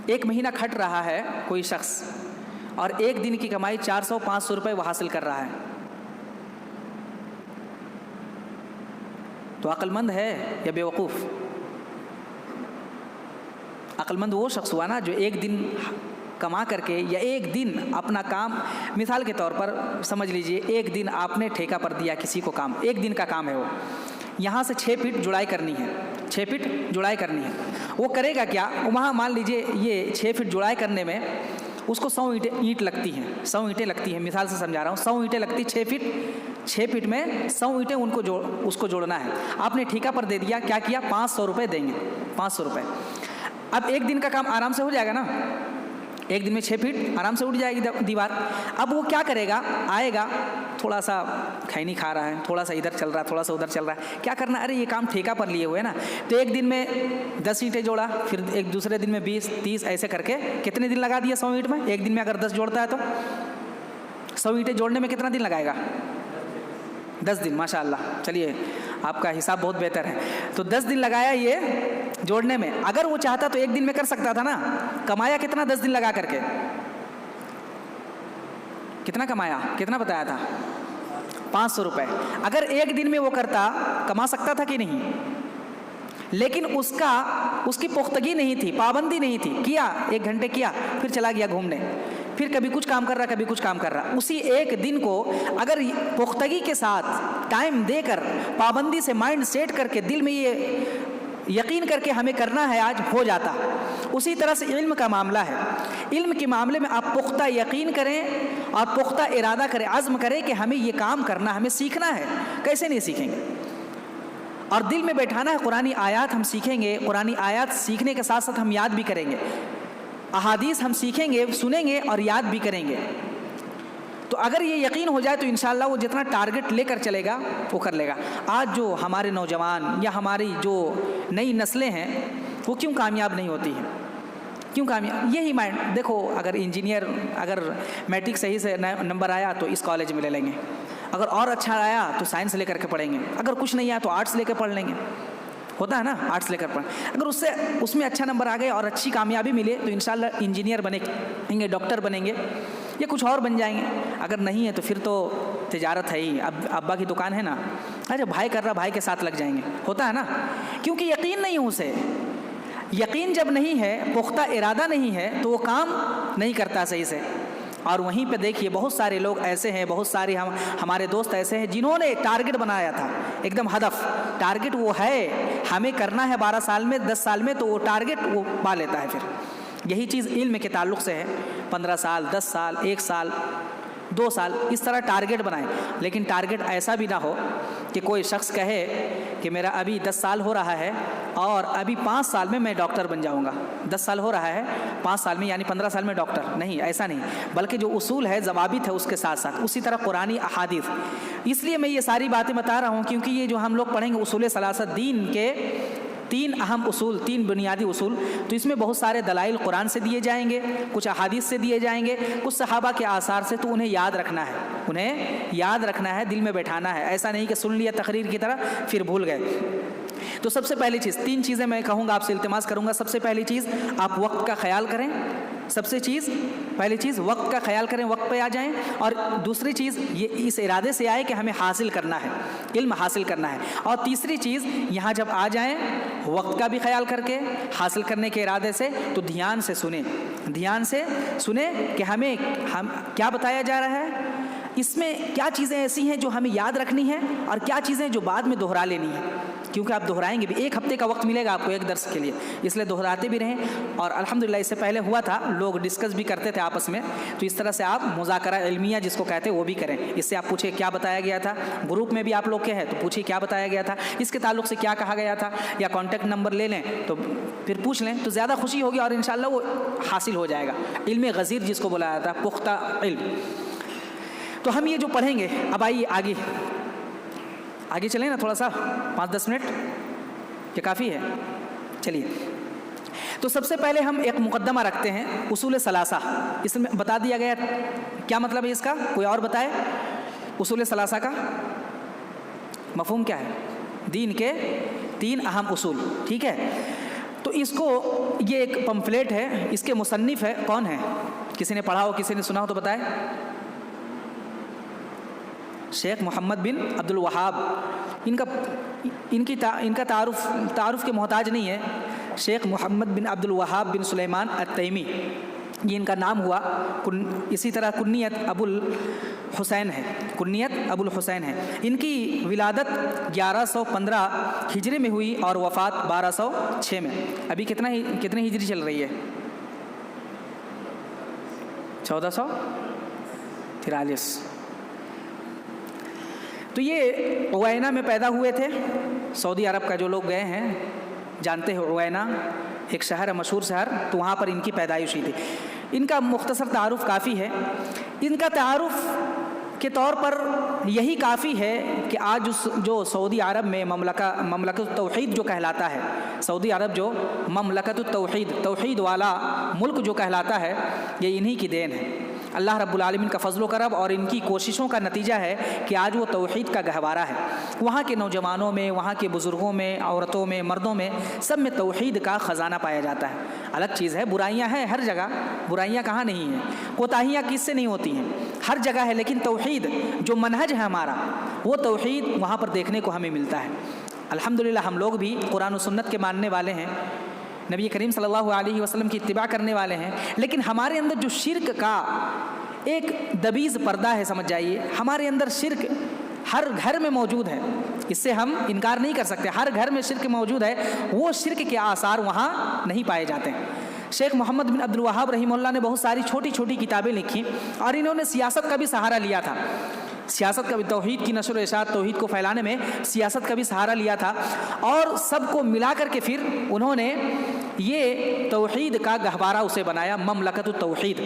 1 مہینہ کھٹ رہا ہے کوئی شخص اور 1 دن کی کمائی 400-500 روپے وہ حاصل کر رہا ہے، تو عقل مند ہے یا بیوقوف؟ عقل مند وہ شخص ہوا نا جو 1 دن کما کر کے یا 1 دن اپنا کام، مثال کے طور پر سمجھ لیجئے 1 دن آپ نے ٹھیکہ پر دیا کسی کو کام، 1 دن کا کام ہے، وہ یہاں سے 6 فٹ جڑائی کرنی ہے، وہ کرے گا کیا؟ وہاں مان لیجئے یہ 6 فٹ جڑائی کرنے میں اس کو 100 اینٹ لگتی ہیں، 100 اینٹیں لگتی ہیں، مثال سے سمجھا رہا ہوں، 100 اینٹیں لگتی 6 فٹ میں 100 اینٹیں اس کو جوڑنا ہے۔ آپ نے ٹھیکہ پر دے دیا، کیا کیا؟ 500 روپے دیں گے، 500 روپے۔ اب 1 دن کا کام آرام سے ہو جائے گا نا، 1 دن میں 6 فٹ آرام سے اٹھ جائے گی دیوار۔ اب وہ کیا کرے گا؟ آئے گا، تھوڑا سا کھینی کھا رہا ہے، تھوڑا سا ادھر چل رہا ہے، تھوڑا سا ادھر چل رہا ہے، کیا کرنا؟ ارے یہ کام ٹھیکہ پر لیے ہوئے نا، تو 1 دن میں 10 اینٹیں جوڑا، پھر ایک دوسرے دن میں 20 30 ایسے کر کے کتنے دن لگا دیا 100 اینٹ میں؟ 1 دن میں اگر 10 جوڑتا ہے تو 100 اینٹیں جوڑنے میں کتنا دن لگائے گا؟ 10 دن، ماشاء اللہ، چلیے آپ کا حساب بہت بہتر ہے، تو 10 دن لگایا یہ جوڑنے میں۔ اگر وہ چاہتا تو 1 دن میں کر سکتا تھا نا، کمایا کتنا 10 دن لگا کر کے؟ کتنا کمایا؟ کتنا بتایا تھا؟ 500 روپے۔ اگر 1 دن میں وہ کرتا کما سکتا تھا کہ نہیں؟ لیکن اس کی پختگی نہیں تھی، پابندی نہیں تھی، کیا 1 گھنٹے کیا، پھر چلا گیا گھومنے، پھر کبھی کچھ کام کر رہا، اسی 1 دن کو اگر پختگی کے ساتھ ٹائم دے کر، پابندی سے مائنڈ سیٹ کر کے، دل میں یہ یقین کر کے ہمیں کرنا ہے، آج ہو جاتا۔ اسی طرح سے علم کا معاملہ ہے، علم کے معاملے میں آپ پختہ یقین کریں اور پختہ ارادہ کریں، عزم کریں کہ ہمیں یہ کام کرنا، ہمیں سیکھنا ہے۔ کیسے نہیں سیکھیں گے؟ اور دل میں بیٹھانا ہے، قرآنی آیات ہم سیکھیں گے، قرآنی آیات سیکھنے کے ساتھ ساتھ ہم یاد بھی کریں گے، احادیث ہم سیکھیں گے، سنیں گے اور یاد بھی کریں گے۔ تو اگر یہ یقین ہو جائے تو انشاءاللہ وہ جتنا ٹارگٹ لے کر چلے گا وہ کر لے گا۔ آج جو ہمارے نوجوان یا ہماری جو نئی نسلیں ہیں وہ کیوں کامیاب نہیں ہوتی ہیں؟ کیوں کامیاب؟ یہی مائنڈ دیکھو، اگر انجینئر، اگر میٹرک صحیح سے نمبر آیا تو اس کالج میں لے لیں گے، اگر اور اچھا آیا تو سائنس لے کر کے پڑھیں گے، اگر کچھ نہیں آیا تو آرٹس لے کے پڑھ لیں گے، ہوتا ہے نا، آرٹس لے کر پڑھیں۔ اگر اس میں اچھا نمبر آ گئے اور اچھی کامیابی ملے تو انشاءاللہ انجینئر بنیں گے، ڈاکٹر بنیں گے یا کچھ اور بن جائیں گے، اگر نہیں ہے تو پھر تو تجارت ہے ہی، ابا کی دکان ہے نا، اچھا بھائی کر رہا، بھائی کے ساتھ لگ جائیں گے، ہوتا ہے نا، کیونکہ یقین نہیں اسے، یقین جب نہیں ہے، پختہ ارادہ نہیں ہے تو وہ کام نہیں کرتا صحیح سے۔ اور وہیں پہ دیکھیے بہت سارے لوگ ایسے ہیں، بہت سارے ہمارے دوست ایسے ہیں جنہوں نے ٹارگٹ بنایا تھا، ایک دم ہدف، ٹارگٹ وہ ہے ہمیں کرنا ہے 12 سال میں، 10 سال میں، تو وہ ٹارگٹ وہ پا لیتا ہے۔ پھر یہی چیز علم کے تعلق سے ہے، 15 سال، 10 سال، 1 سال، 2 سال، اس طرح ٹارگٹ بنائیں، لیکن ٹارگٹ ایسا بھی نہ ہو کہ کوئی شخص کہے کہ میرا ابھی 10 سال ہو رہا ہے اور ابھی 5 سال میں ڈاکٹر بن جاؤں گا، 10 سال ہو رہا ہے، 5 سال میں یعنی 15 سال میں ڈاکٹر نہیں، ایسا نہیں، بلکہ جو اصول ہے، ضوابط ہے، اس کے ساتھ ساتھ اسی طرح قرآنی احادیث۔ اس لیے میں یہ ساری باتیں بتا رہا ہوں کیونکہ یہ جو ہم لوگ پڑھیں گے اصول ثلاثہ، دین کے 3 اہم اصول، 3 بنیادی اصول، تو اس میں بہت سارے دلائل قرآن سے دیے جائیں گے، کچھ احادیث سے دیے جائیں گے، کچھ صحابہ کے آثار سے، تو انہیں یاد رکھنا ہے، دل میں بیٹھانا ہے، ایسا نہیں کہ سن لیا تقریر کی طرح پھر بھول گئے۔ تو سب سے پہلی چیز 3 چیزیں میں کہوں گا، آپ سے التماس کروں گا. سب سے پہلی چیز آپ وقت کا خیال کریں. سب سے پہلی چیز وقت کا خیال کریں، وقت پہ آ جائیں. اور دوسری چیز یہ اس ارادے سے آئے کہ ہمیں حاصل کرنا ہے، علم حاصل کرنا ہے. اور تیسری چیز یہاں جب آ جائیں وقت کا بھی خیال کر کے حاصل کرنے کے ارادے سے، تو دھیان سے سنیں کہ ہمیں کیا بتایا جا رہا ہے، اس میں کیا چیزیں ایسی ہیں جو ہمیں یاد رکھنی ہیں اور کیا چیزیں جو بعد میں دہرا لینی ہیں، کیونکہ آپ دہرائیں گے بھی. 1 ہفتے کا وقت ملے گا آپ کو ایک درس کے لیے، اس لیے دہراتے بھی رہیں. اور الحمدللہ اس سے پہلے ہوا تھا، لوگ ڈسکس بھی کرتے تھے آپس میں، تو اس طرح سے آپ مذاکرہ علمیہ جس کو کہتے ہیں وہ بھی کریں. اس سے آپ پوچھیں کیا بتایا گیا تھا، گروپ میں بھی آپ لوگ کے ہیں تو پوچھیں کیا بتایا گیا تھا، اس کے تعلق سے کیا کہا گیا تھا، یا کانٹیکٹ نمبر لے لیں تو پھر پوچھ لیں تو زیادہ خوشی ہوگی اور انشاءاللہ وہ حاصل ہو جائے گا. علم غزیر جس کو بلایا تھا، پختہ علم. تو ہم یہ جو پڑھیں گے، اب آئیے آگے چلیں نا تھوڑا سا 5-10 منٹ کہ کافی ہے. چلیے، تو سب سے پہلے ہم ایک مقدمہ رکھتے ہیں، اصول ثلاثہ. اس میں بتا دیا گیا کیا مطلب ہے اس کا، کوئی اور بتائے. اصول ثلاثہ کا مفہوم کیا ہے؟ دین کے 3 اہم اصول. ٹھیک ہے، تو اس کو یہ ایک پمفلیٹ ہے، اس کے مصنف ہے کون ہے؟ کسی نے پڑھا ہو، کسی نے سنا ہو تو بتائے. شیخ محمد بن عبد الوہاب. ان کا تعارف کے محتاج نہیں ہے. شیخ محمد بن عبد الوہاب بن سلیمان التیمی، یہ ان کا نام ہوا. اسی طرح کنیت ابو الحسین ہے. ان کی ولادت 1115 ہجری میں ہوئی اور وفات 1206 میں. ابھی کتنے ہجری چل رہی ہے؟ 1443. تو یہ عوینہ میں پیدا ہوئے تھے. سعودی عرب کا جو لوگ گئے ہیں جانتے ہیں عوینہ ایک شہر ہے، مشہور شہر، تو وہاں پر ان کی پیدائش ہوئی تھی. ان کا مختصر تعارف کافی ہے. ان کا تعارف کے طور پر یہی کافی ہے کہ آج جو سعودی عرب میں مملکت التوحید جو کہلاتا ہے، سعودی عرب جو مملکت التوحید، توحید والا ملک جو کہلاتا ہے، یہ انہی کی دین ہے. اللہ رب العالمین کا فضل و کرم اور ان کی کوششوں کا نتیجہ ہے کہ آج وہ توحید کا گہوارہ ہے. وہاں کے نوجوانوں میں، وہاں کے بزرگوں میں، عورتوں میں، مردوں میں، سب میں توحید کا خزانہ پایا جاتا ہے. الگ چیز ہے، برائیاں ہیں ہر جگہ، برائیاں کہاں نہیں ہیں، کوتاہیاں کس سے نہیں ہوتی ہیں، ہر جگہ ہے. لیکن توحید جو منہج ہے ہمارا، وہ توحید وہاں پر دیکھنے کو ہمیں ملتا ہے. الحمدللہ ہم لوگ بھی قرآن و سنت کے ماننے والے ہیں، نبی کریم صلی اللہ علیہ وسلم کی اتباع کرنے والے ہیں. لیکن ہمارے اندر جو شرک کا ایک دبیز پردہ ہے، سمجھ جائیے، ہمارے اندر شرک ہر گھر میں موجود ہے. اس سے ہم انکار نہیں کر سکتے، ہر گھر میں شرک موجود ہے. وہ شرک کے آثار وہاں نہیں پائے جاتے. شیخ محمد بن عبد الوہاب رحمہ اللہ نے بہت ساری چھوٹی چھوٹی کتابیں لکھی اور انہوں نے سیاست کا بھی سہارا لیا تھا. سیاست کا بھی، توحید کی نشر و اشاعت، توحید کو پھیلانے میں سیاست کا بھی سہارا لیا تھا. اور سب کو ملا کر کے پھر انہوں نے یہ توحید کا گہوارہ اسے بنایا، مملکت التوحید.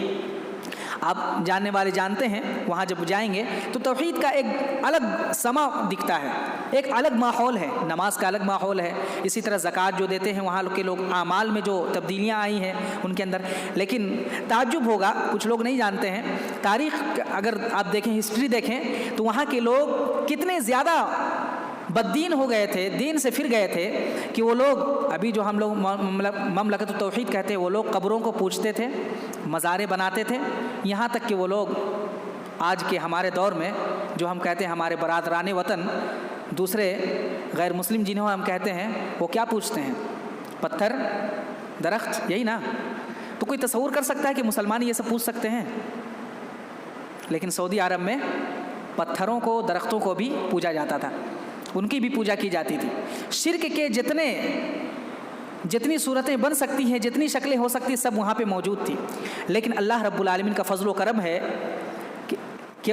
آپ جاننے والے جانتے ہیں، وہاں جب جائیں گے تو توحید کا ایک الگ سما دکھتا ہے، ایک الگ ماحول ہے. نماز کا الگ ماحول ہے. اسی طرح زکوٰۃ جو دیتے ہیں وہاں کے لوگ، اعمال میں جو تبدیلیاں آئی ہیں ان کے اندر. لیکن تعجب ہوگا، کچھ لوگ نہیں جانتے ہیں، تاریخ اگر آپ دیکھیں، ہسٹری دیکھیں تو وہاں کے لوگ کتنے زیادہ بددین ہو گئے تھے، دین سے پھر گئے تھے کہ وہ لوگ ابھی جو ہم لوگ مملکت التوحید کہتے ہیں، وہ لوگ قبروں کو پوجتے تھے، مزاریں بناتے تھے. یہاں تک کہ وہ لوگ آج کے ہمارے دور میں جو ہم کہتے ہیں ہمارے برادران وطن، دوسرے غیر مسلم جنہوں ہم کہتے ہیں، وہ کیا پوجتے ہیں؟ پتھر، درخت، یہی نا. تو کوئی تصور کر سکتا ہے کہ مسلمان یہ سب پوچھ سکتے ہیں؟ لیکن سعودی عرب میں پتھروں کو، درختوں کو بھی پوجا جاتا تھا، ان کی بھی پوجا کی جاتی تھی. شرک کے جتنی صورتیں بن سکتی ہیں، جتنی شکلیں ہو سکتی، سب وہاں پہ موجود تھی. لیکن اللہ رب العالمین کا فضل و کرم ہے کہ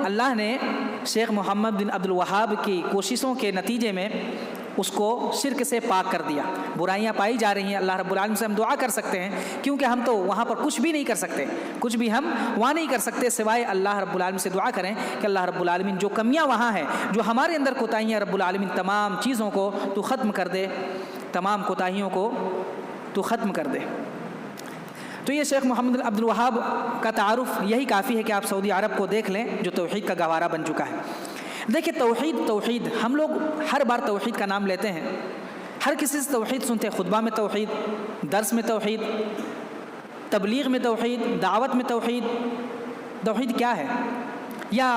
اللہ نے شیخ محمد بن عبد الوہاب کی کوششوں کے نتیجے میں اس کو شرک سے پاک کر دیا. برائیاں پائی جا رہی ہیں، اللہ رب العالمین سے ہم دعا کر سکتے ہیں، کیونکہ ہم تو وہاں پر کچھ بھی نہیں کر سکتے، کچھ بھی ہم وہاں نہیں کر سکتے سوائے اللہ رب العالمین سے دعا کریں کہ اللہ رب العالمین جو کمیاں وہاں ہیں، جو ہمارے اندر کوتاہیاں، رب العالمین تمام چیزوں کو تو ختم کر دے، تمام کوتاہیوں کو تو ختم کر دے. تو یہ شیخ محمد بن عبد الوہاب کا تعارف یہی کافی ہے کہ آپ سعودی عرب کو دیکھ لیں جو توحید کا گہوارہ بن چکا ہے. دیکھیں توحید ہم لوگ ہر بار توحید کا نام لیتے ہیں، ہر کسی سے توحید سنتے ہیں، خطبہ میں توحید، درس میں توحید، تبلیغ میں توحید، دعوت میں توحید۔ توحید کیا ہے؟ یا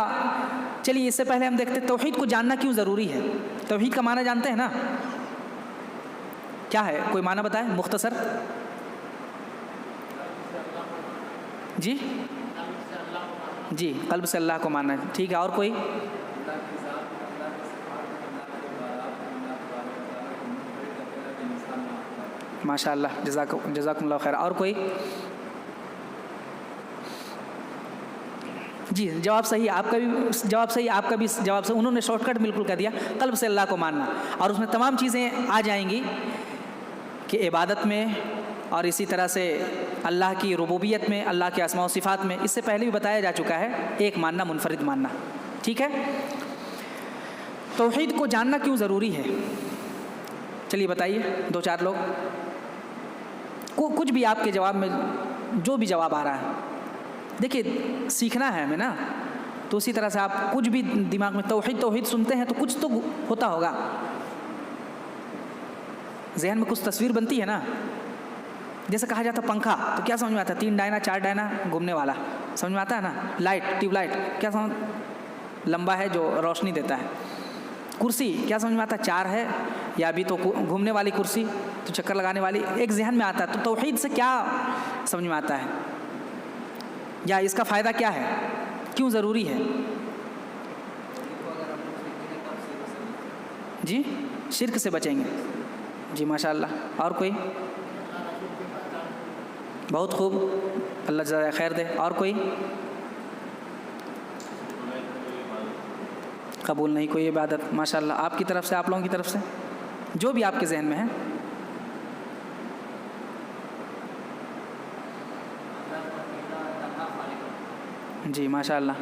چلیے اس سے پہلے ہم دیکھتے ہیں توحید کو جاننا کیوں ضروری ہے۔ توحید کا معنی جانتے ہیں نا؟ کیا ہے؟ کوئی معنی بتائیں مختصر۔ جی جی، قلب سے اللہ کو ماننا ہے، ٹھیک ہے۔ اور کوئی؟ ماشاء اللہ، جزاکم اللہ خیر۔ اور کوئی؟ جی جواب صحیح، آپ کا بھی جواب صحیح، آپ کا بھی جواب صحیح، انہوں نے شارٹ کٹ بالکل کر دیا، قلب سے اللہ کو ماننا، اور اس میں تمام چیزیں آ جائیں گی کہ عبادت میں اور اسی طرح سے اللہ کی ربوبیت میں، اللہ کے اسماء و صفات میں، اس سے پہلے بھی بتایا جا چکا ہے، ایک ماننا، منفرد ماننا، ٹھیک ہے۔ توحید کو جاننا کیوں ضروری ہے؟ چلیے بتائیے، دو چار لوگ، کچھ بھی آپ کے جواب میں جو بھی جواب آ رہا ہے۔ دیکھیے سیکھنا ہے ہمیں نا، تو اسی طرح سے آپ کچھ بھی دماغ میں توحید سنتے ہیں تو کچھ تو ہوتا ہوگا، ذہن میں کچھ تصویر بنتی ہے نا۔ جیسے کہا جاتا پنکھا تو کیا سمجھ میں آتا ہے؟ 3 ڈائنا 4 ڈائنا گھومنے والا، سمجھ میں آتا ہے نا۔ لائٹ، ٹیوب لائٹ، کیا سمجھ، لمبا ہے جو روشنی دیتا ہے۔ کرسی کیا سمجھ میں آتا ہے؟ 4 ہے، یا ابھی تو گھومنے والی کرسی، تو چکر لگانے والی، ایک ذہن میں آتا ہے۔ تو توحید سے کیا سمجھ میں آتا ہے، یا اس کا فائدہ کیا ہے، کیوں ضروری ہے؟ جی شرک سے بچیں گے، جی ماشاء اللہ۔ اور کوئی؟ بہت خوب، اللہ جزائے خیر دے۔ اور کوئی؟ قبول نہیں کوئی عبادت، ماشاء اللہ۔ آپ کی طرف سے، آپ لوگوں کی طرف سے، جو بھی آپ کے ذہن میں ہے۔ جی ماشاء اللہ۔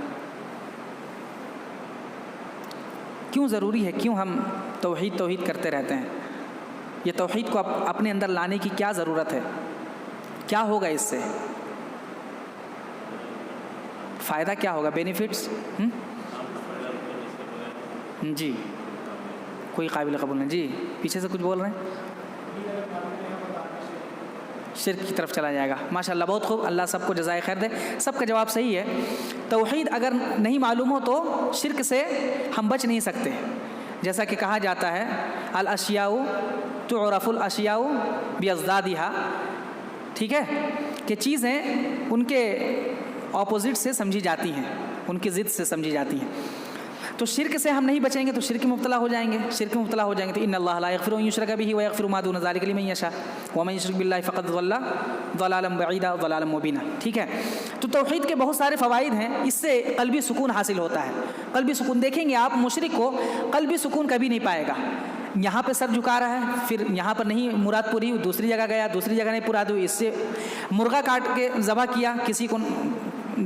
کیوں ضروری ہے، کیوں ہم توحید کرتے رہتے ہیں؟ یہ توحید کو اپنے اندر لانے کی کیا ضرورت ہے؟ کیا ہوگا اس سے؟ فائدہ کیا ہوگا، بینیفٹس؟ جی کوئی قابل قبول نہیں، جی پیچھے سے کچھ بول رہے ہیں؟ شرک کی طرف چلا جائے گا، ماشاء اللہ، بہت خوب، اللہ سب کو جزائے خیر دے۔ سب کا جواب صحیح ہے۔ توحید اگر نہیں معلوم ہو تو شرک سے ہم بچ نہیں سکتے، جیسا کہ کہا جاتا ہے الاشیاء تعرف الاشیاء باضدادها، ٹھیک ہے، کہ چیزیں ان کے اپوزٹ سے سمجھی جاتی ہیں، ان کی ضد سے سمجھی جاتی ہیں۔ تو شرک سے ہم نہیں بچیں گے تو شرک میں مبتلا ہو جائیں گے، شرک میں مبتلا ہو جائیں گے تو ان اللہ لا یغفر ان یشرک به ویغفر ما دون ذلک لمن یشاء ومن یشرک باللہ فقد ضل ضلالا بعیدا ضلالا مبینا، ٹھیک ہے۔ تو توحید کے بہت سارے فوائد ہیں، اس سے قلبی سکون حاصل ہوتا ہے۔ قلبی سکون دیکھیں گے آپ، مشرک کو قلبی سکون کبھی نہیں پائے گا، یہاں پہ سر جھکا رہا ہے، پھر یہاں پر نہیں مراد پوری، دوسری جگہ گیا، دوسری جگہ نہیں مراد ہوئی، اس سے مرغا کاٹ کے ذبح کیا، کسی کو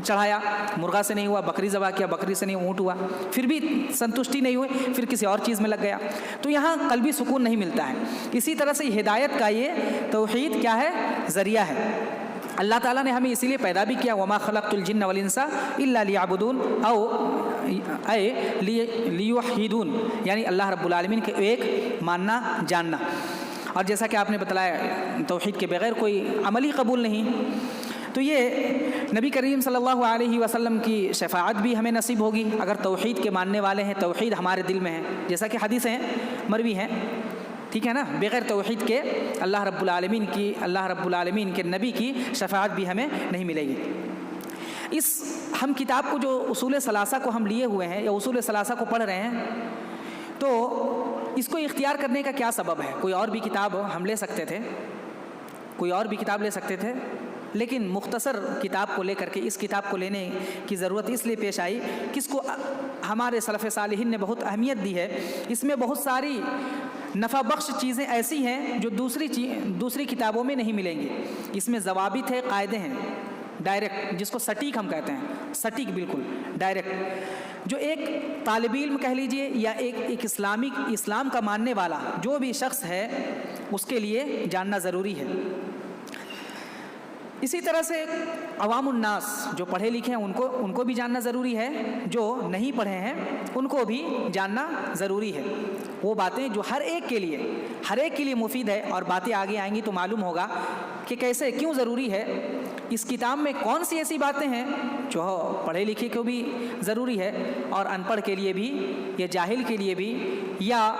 چڑھایا، مرغا سے نہیں ہوا، بکری ذبح کیا، بکری سے نہیں، اونٹ ہوا، پھر بھی سنتشٹی نہیں ہوئی، پھر کسی اور چیز میں لگ گیا، تو یہاں قلبی سکون نہیں ملتا ہے۔ اسی طرح سے ہدایت کا یہ توحید کیا ہے، ذریعہ ہے۔ اللہ تعالیٰ نے ہمیں اسی لیے پیدا بھی کیا، وما خلقت الجن والانس الا لیعبدون او لیوحدون، یعنی اللہ رب العالمین کے ایک ماننا، جاننا۔ اور جیسا کہ آپ نے بتلایا توحید کے بغیر کوئی عمل ہی قبول نہیں، تو یہ نبی کریم صلی اللہ علیہ وسلم کی شفاعت بھی ہمیں نصیب ہوگی اگر توحید کے ماننے والے ہیں، توحید ہمارے دل میں ہے، جیسا کہ حدیثیں مروی ہیں، ٹھیک ہے نا۔ بغیر توحید کے اللہ رب العالمین کے نبی کی شفاعت بھی ہمیں نہیں ملے گی۔ اس ہم کتاب کو جو اصول ثلاثہ کو ہم لیے ہوئے ہیں یا اصول ثلاثہ کو پڑھ رہے ہیں، تو اس کو اختیار کرنے کا کیا سبب ہے؟ کوئی اور بھی کتاب ہم لے سکتے تھے، کوئی اور بھی کتاب لے سکتے تھے، لیکن مختصر کتاب کو لے کر کے اس کتاب کو لینے کی ضرورت اس لیے پیش آئی کہ اس کو ہمارے سلف صالحین نے بہت اہمیت دی ہے۔ اس میں بہت ساری نفع بخش چیزیں ایسی ہیں جو دوسری کتابوں میں نہیں ملیں گی۔ اس میں ضوابط ہے، قاعدے ہیں، ڈائریکٹ، جس کو سٹیک ہم کہتے ہیں، سٹیک بالکل ڈائریکٹ، جو ایک طالب علم کہہ لیجئے یا ایک اسلام کا ماننے والا جو بھی شخص ہے اس کے لیے جاننا ضروری ہے۔ اسی طرح سے عوام الناس جو پڑھے لکھے ہیں ان کو بھی جاننا ضروری ہے، جو نہیں پڑھے ہیں ان کو بھی جاننا ضروری ہے، وہ باتیں جو ہر ایک کے لیے مفید ہے، اور باتیں آگے آئیں گی تو معلوم ہوگا کہ کیسے کیوں ضروری ہے۔ اس کتاب میں کون سی ایسی باتیں ہیں جو پڑھے لکھے کو بھی ضروری ہے اور ان پڑھ کے لیے بھی یا جاہل کے لیے بھی یا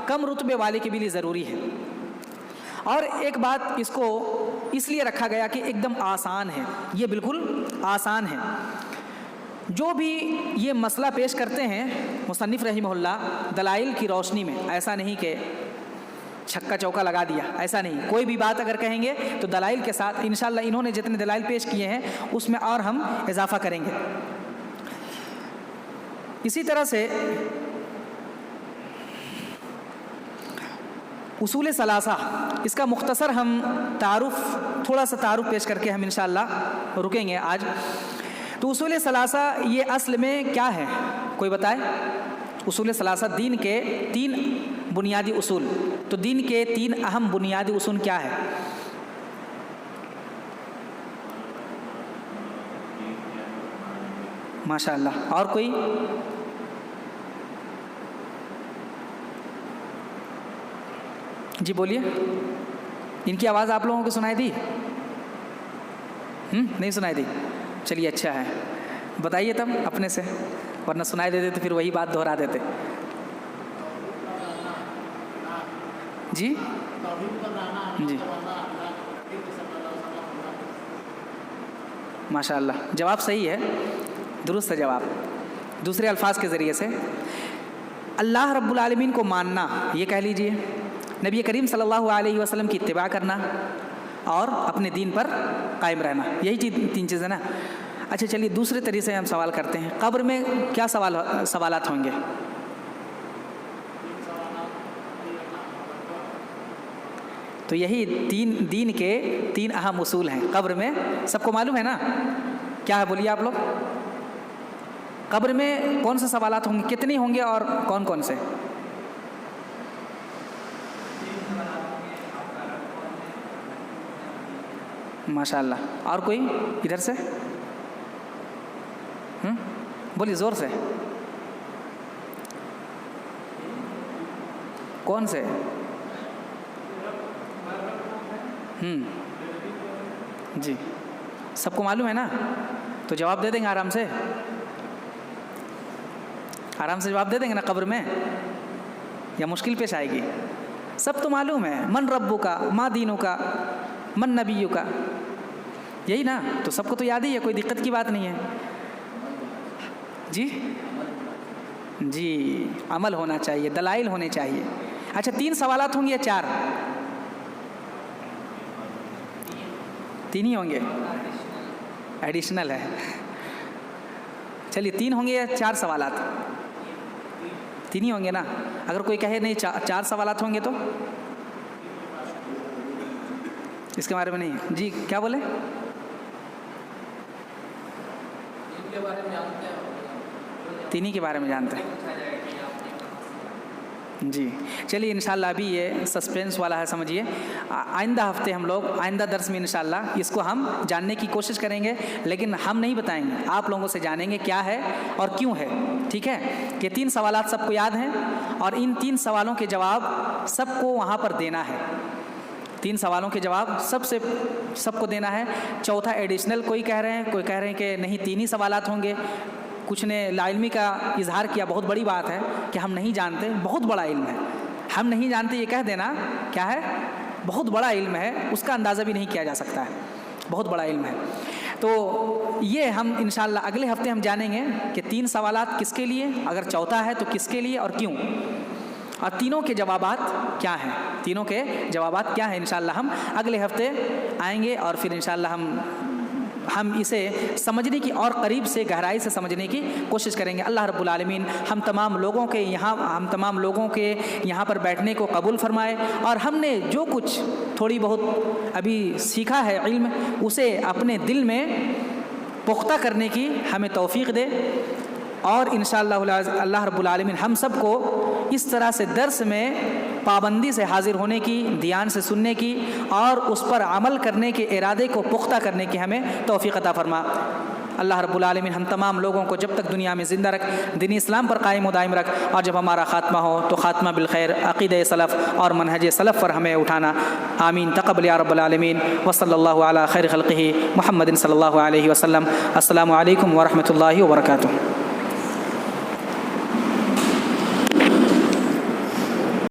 کم رتبے والے کے بھی لیے ضروری ہے۔ اور ایک بات اس کو اس لیے رکھا گیا کہ ایک دم آسان ہے، یہ بالکل آسان ہے۔ جو بھی یہ مسئلہ پیش کرتے ہیں مصنف رحمہ اللہ دلائل کی روشنی میں، ایسا نہیں کہ چھکا چوکا لگا دیا، ایسا نہیں، کوئی بھی بات اگر کہیں گے تو دلائل کے ساتھ، انشاءاللہ انہوں نے جتنے دلائل پیش کیے ہیں اس میں اور ہم اضافہ کریں گے۔ اسی طرح سے اصول ثلاثہ، اس کا مختصر ہم تھوڑا سا تعارف پیش کر کے ہم انشاءاللہ رکیں گے آج۔ تو اصول ثلاثہ یہ اصل میں کیا ہے، کوئی بتائے؟ اصول ثلاثہ دین کے 3 بنیادی اصول، تو دین کے 3 اہم بنیادی اصول کیا ہے؟ ماشاءاللہ، اور کوئی؟ جی بولیے، ان کی آواز آپ لوگوں کو سنائی دی؟ نہیں سنائی دی؟ چلیے اچھا ہے، بتائیے تب اپنے سے، ورنہ سنائی دیتے تو پھر وہی بات دہرا دیتے۔ جی جی ماشاءاللہ، جواب صحیح ہے، درست ہے جواب۔ دوسرے الفاظ کے ذریعے سے اللہ رب العالمین کو ماننا، یہ کہہ لیجئے، نبی کریم صلی اللہ علیہ وسلم کی اتباع کرنا اور اپنے دین پر قائم رہنا، یہی 3 چیزیں نا۔ اچھا چلیے دوسرے طریقے سے ہم سوال کرتے ہیں، قبر میں کیا سوالات ہوں گے؟ تو یہی دین کے 3 اہم اصول ہیں قبر میں، سب کو معلوم ہے نا؟ کیا ہے بولیے آپ لوگ؟ قبر میں کون سے سوالات ہوں گے، کتنے ہوں گے اور کون کون سے؟ ماشاءاللہ، اور کوئی ادھر سے؟ بولیے زور سے، کون سے؟ جی سب کو معلوم ہے نا؟ تو جواب دے دیں گے آرام سے جواب دے دیں گے نا قبر میں، یا مشکل پیش آئے گی؟ سب تو معلوم ہے، من ربو کا، ما دینو کا، من نبیو کا، یہی نا؟ تو سب کو تو یاد ہی ہے، کوئی دقت کی بات نہیں ہے۔ جی عمل ہونا چاہیے، دلائل ہونے چاہیے۔ اچھا 3 سوالات ہوں گے یا 4؟ 3 ہی ہوں گے، ایڈیشنل ہے۔ چلیے 3 ہوں گے یا 4 سوالات؟ 3 ہی ہوں گے نا؟ اگر کوئی کہے نہیں 4 سوالات ہوں گے تو اس کے بارے میں نہیں؟ جی کیا بولے؟ 3 ہی کے بارے میں جانتے ہیں؟ جی چلیے انشاءاللہ ابھی یہ سسپینس والا ہے، سمجھیے آئندہ ہفتے ہم لوگ آئندہ درس میں انشاءاللہ اس کو ہم جاننے کی کوشش کریں گے، لیکن ہم نہیں بتائیں گے، آپ لوگوں سے جانیں گے کیا ہے اور کیوں ہے، ٹھیک ہے؟ یہ 3 سوالات سب کو یاد ہیں اور ان 3 سوالوں کے جواب سب کو وہاں پر دینا ہے۔ 3 سوالوں کے جواب سب کو دینا ہے۔ چوتھا ایڈیشنل کوئی کہہ رہے ہیں کہ نہیں 3 ہی سوالات ہوں گے۔ کچھ نے لا علمی کا اظہار کیا، بہت بڑی بات ہے کہ ہم نہیں جانتے، بہت بڑا علم ہے، ہم نہیں جانتے یہ کہہ دینا کیا ہے؟ بہت بڑا علم ہے، اس کا اندازہ بھی نہیں کیا جا سکتا ہے، بہت بڑا علم ہے۔ تو یہ ہم انشاءاللہ اگلے ہفتے ہم جانیں گے کہ 3 سوالات کس کے لیے، اگر چوتھا ہے تو کس کے لیے اور کیوں، اور تینوں کے جوابات کیا ہیں، تینوں کے جوابات کیا ہیں۔ انشاءاللہ ہم اگلے ہفتے آئیں گے اور پھر انشاءاللہ ہم اسے سمجھنے کی اور قریب سے گہرائی سے سمجھنے کی کوشش کریں گے۔ اللہ رب العالمین ہم تمام لوگوں کے یہاں پر بیٹھنے کو قبول فرمائے، اور ہم نے جو کچھ تھوڑی بہت ابھی سیکھا ہے علم، اسے اپنے دل میں پختہ کرنے کی ہمیں توفیق دے، اور انشاءاللہ اللہ رب العالمین ہم سب کو اس طرح سے درس میں پابندی سے حاضر ہونے کی، دھیان سے سننے کی اور اس پر عمل کرنے کے ارادے کو پختہ کرنے کی ہمیں توفیق عطا فرما۔ اللہ رب العالمین ہم تمام لوگوں کو جب تک دنیا میں زندہ رکھ، دین اسلام پر قائم و دائم رکھ، اور جب ہمارا خاتمہ ہو تو خاتمہ بالخیر، عقیدہ سلف اور منہج سلف پر ہمیں اٹھانا۔ آمین تقبل یا رب العالمین، وصلی اللہ علی خیر خلقہ محمد صلی اللہ علیہ وسلم۔ السلام علیکم ورحمۃ اللہ وبرکاتہ۔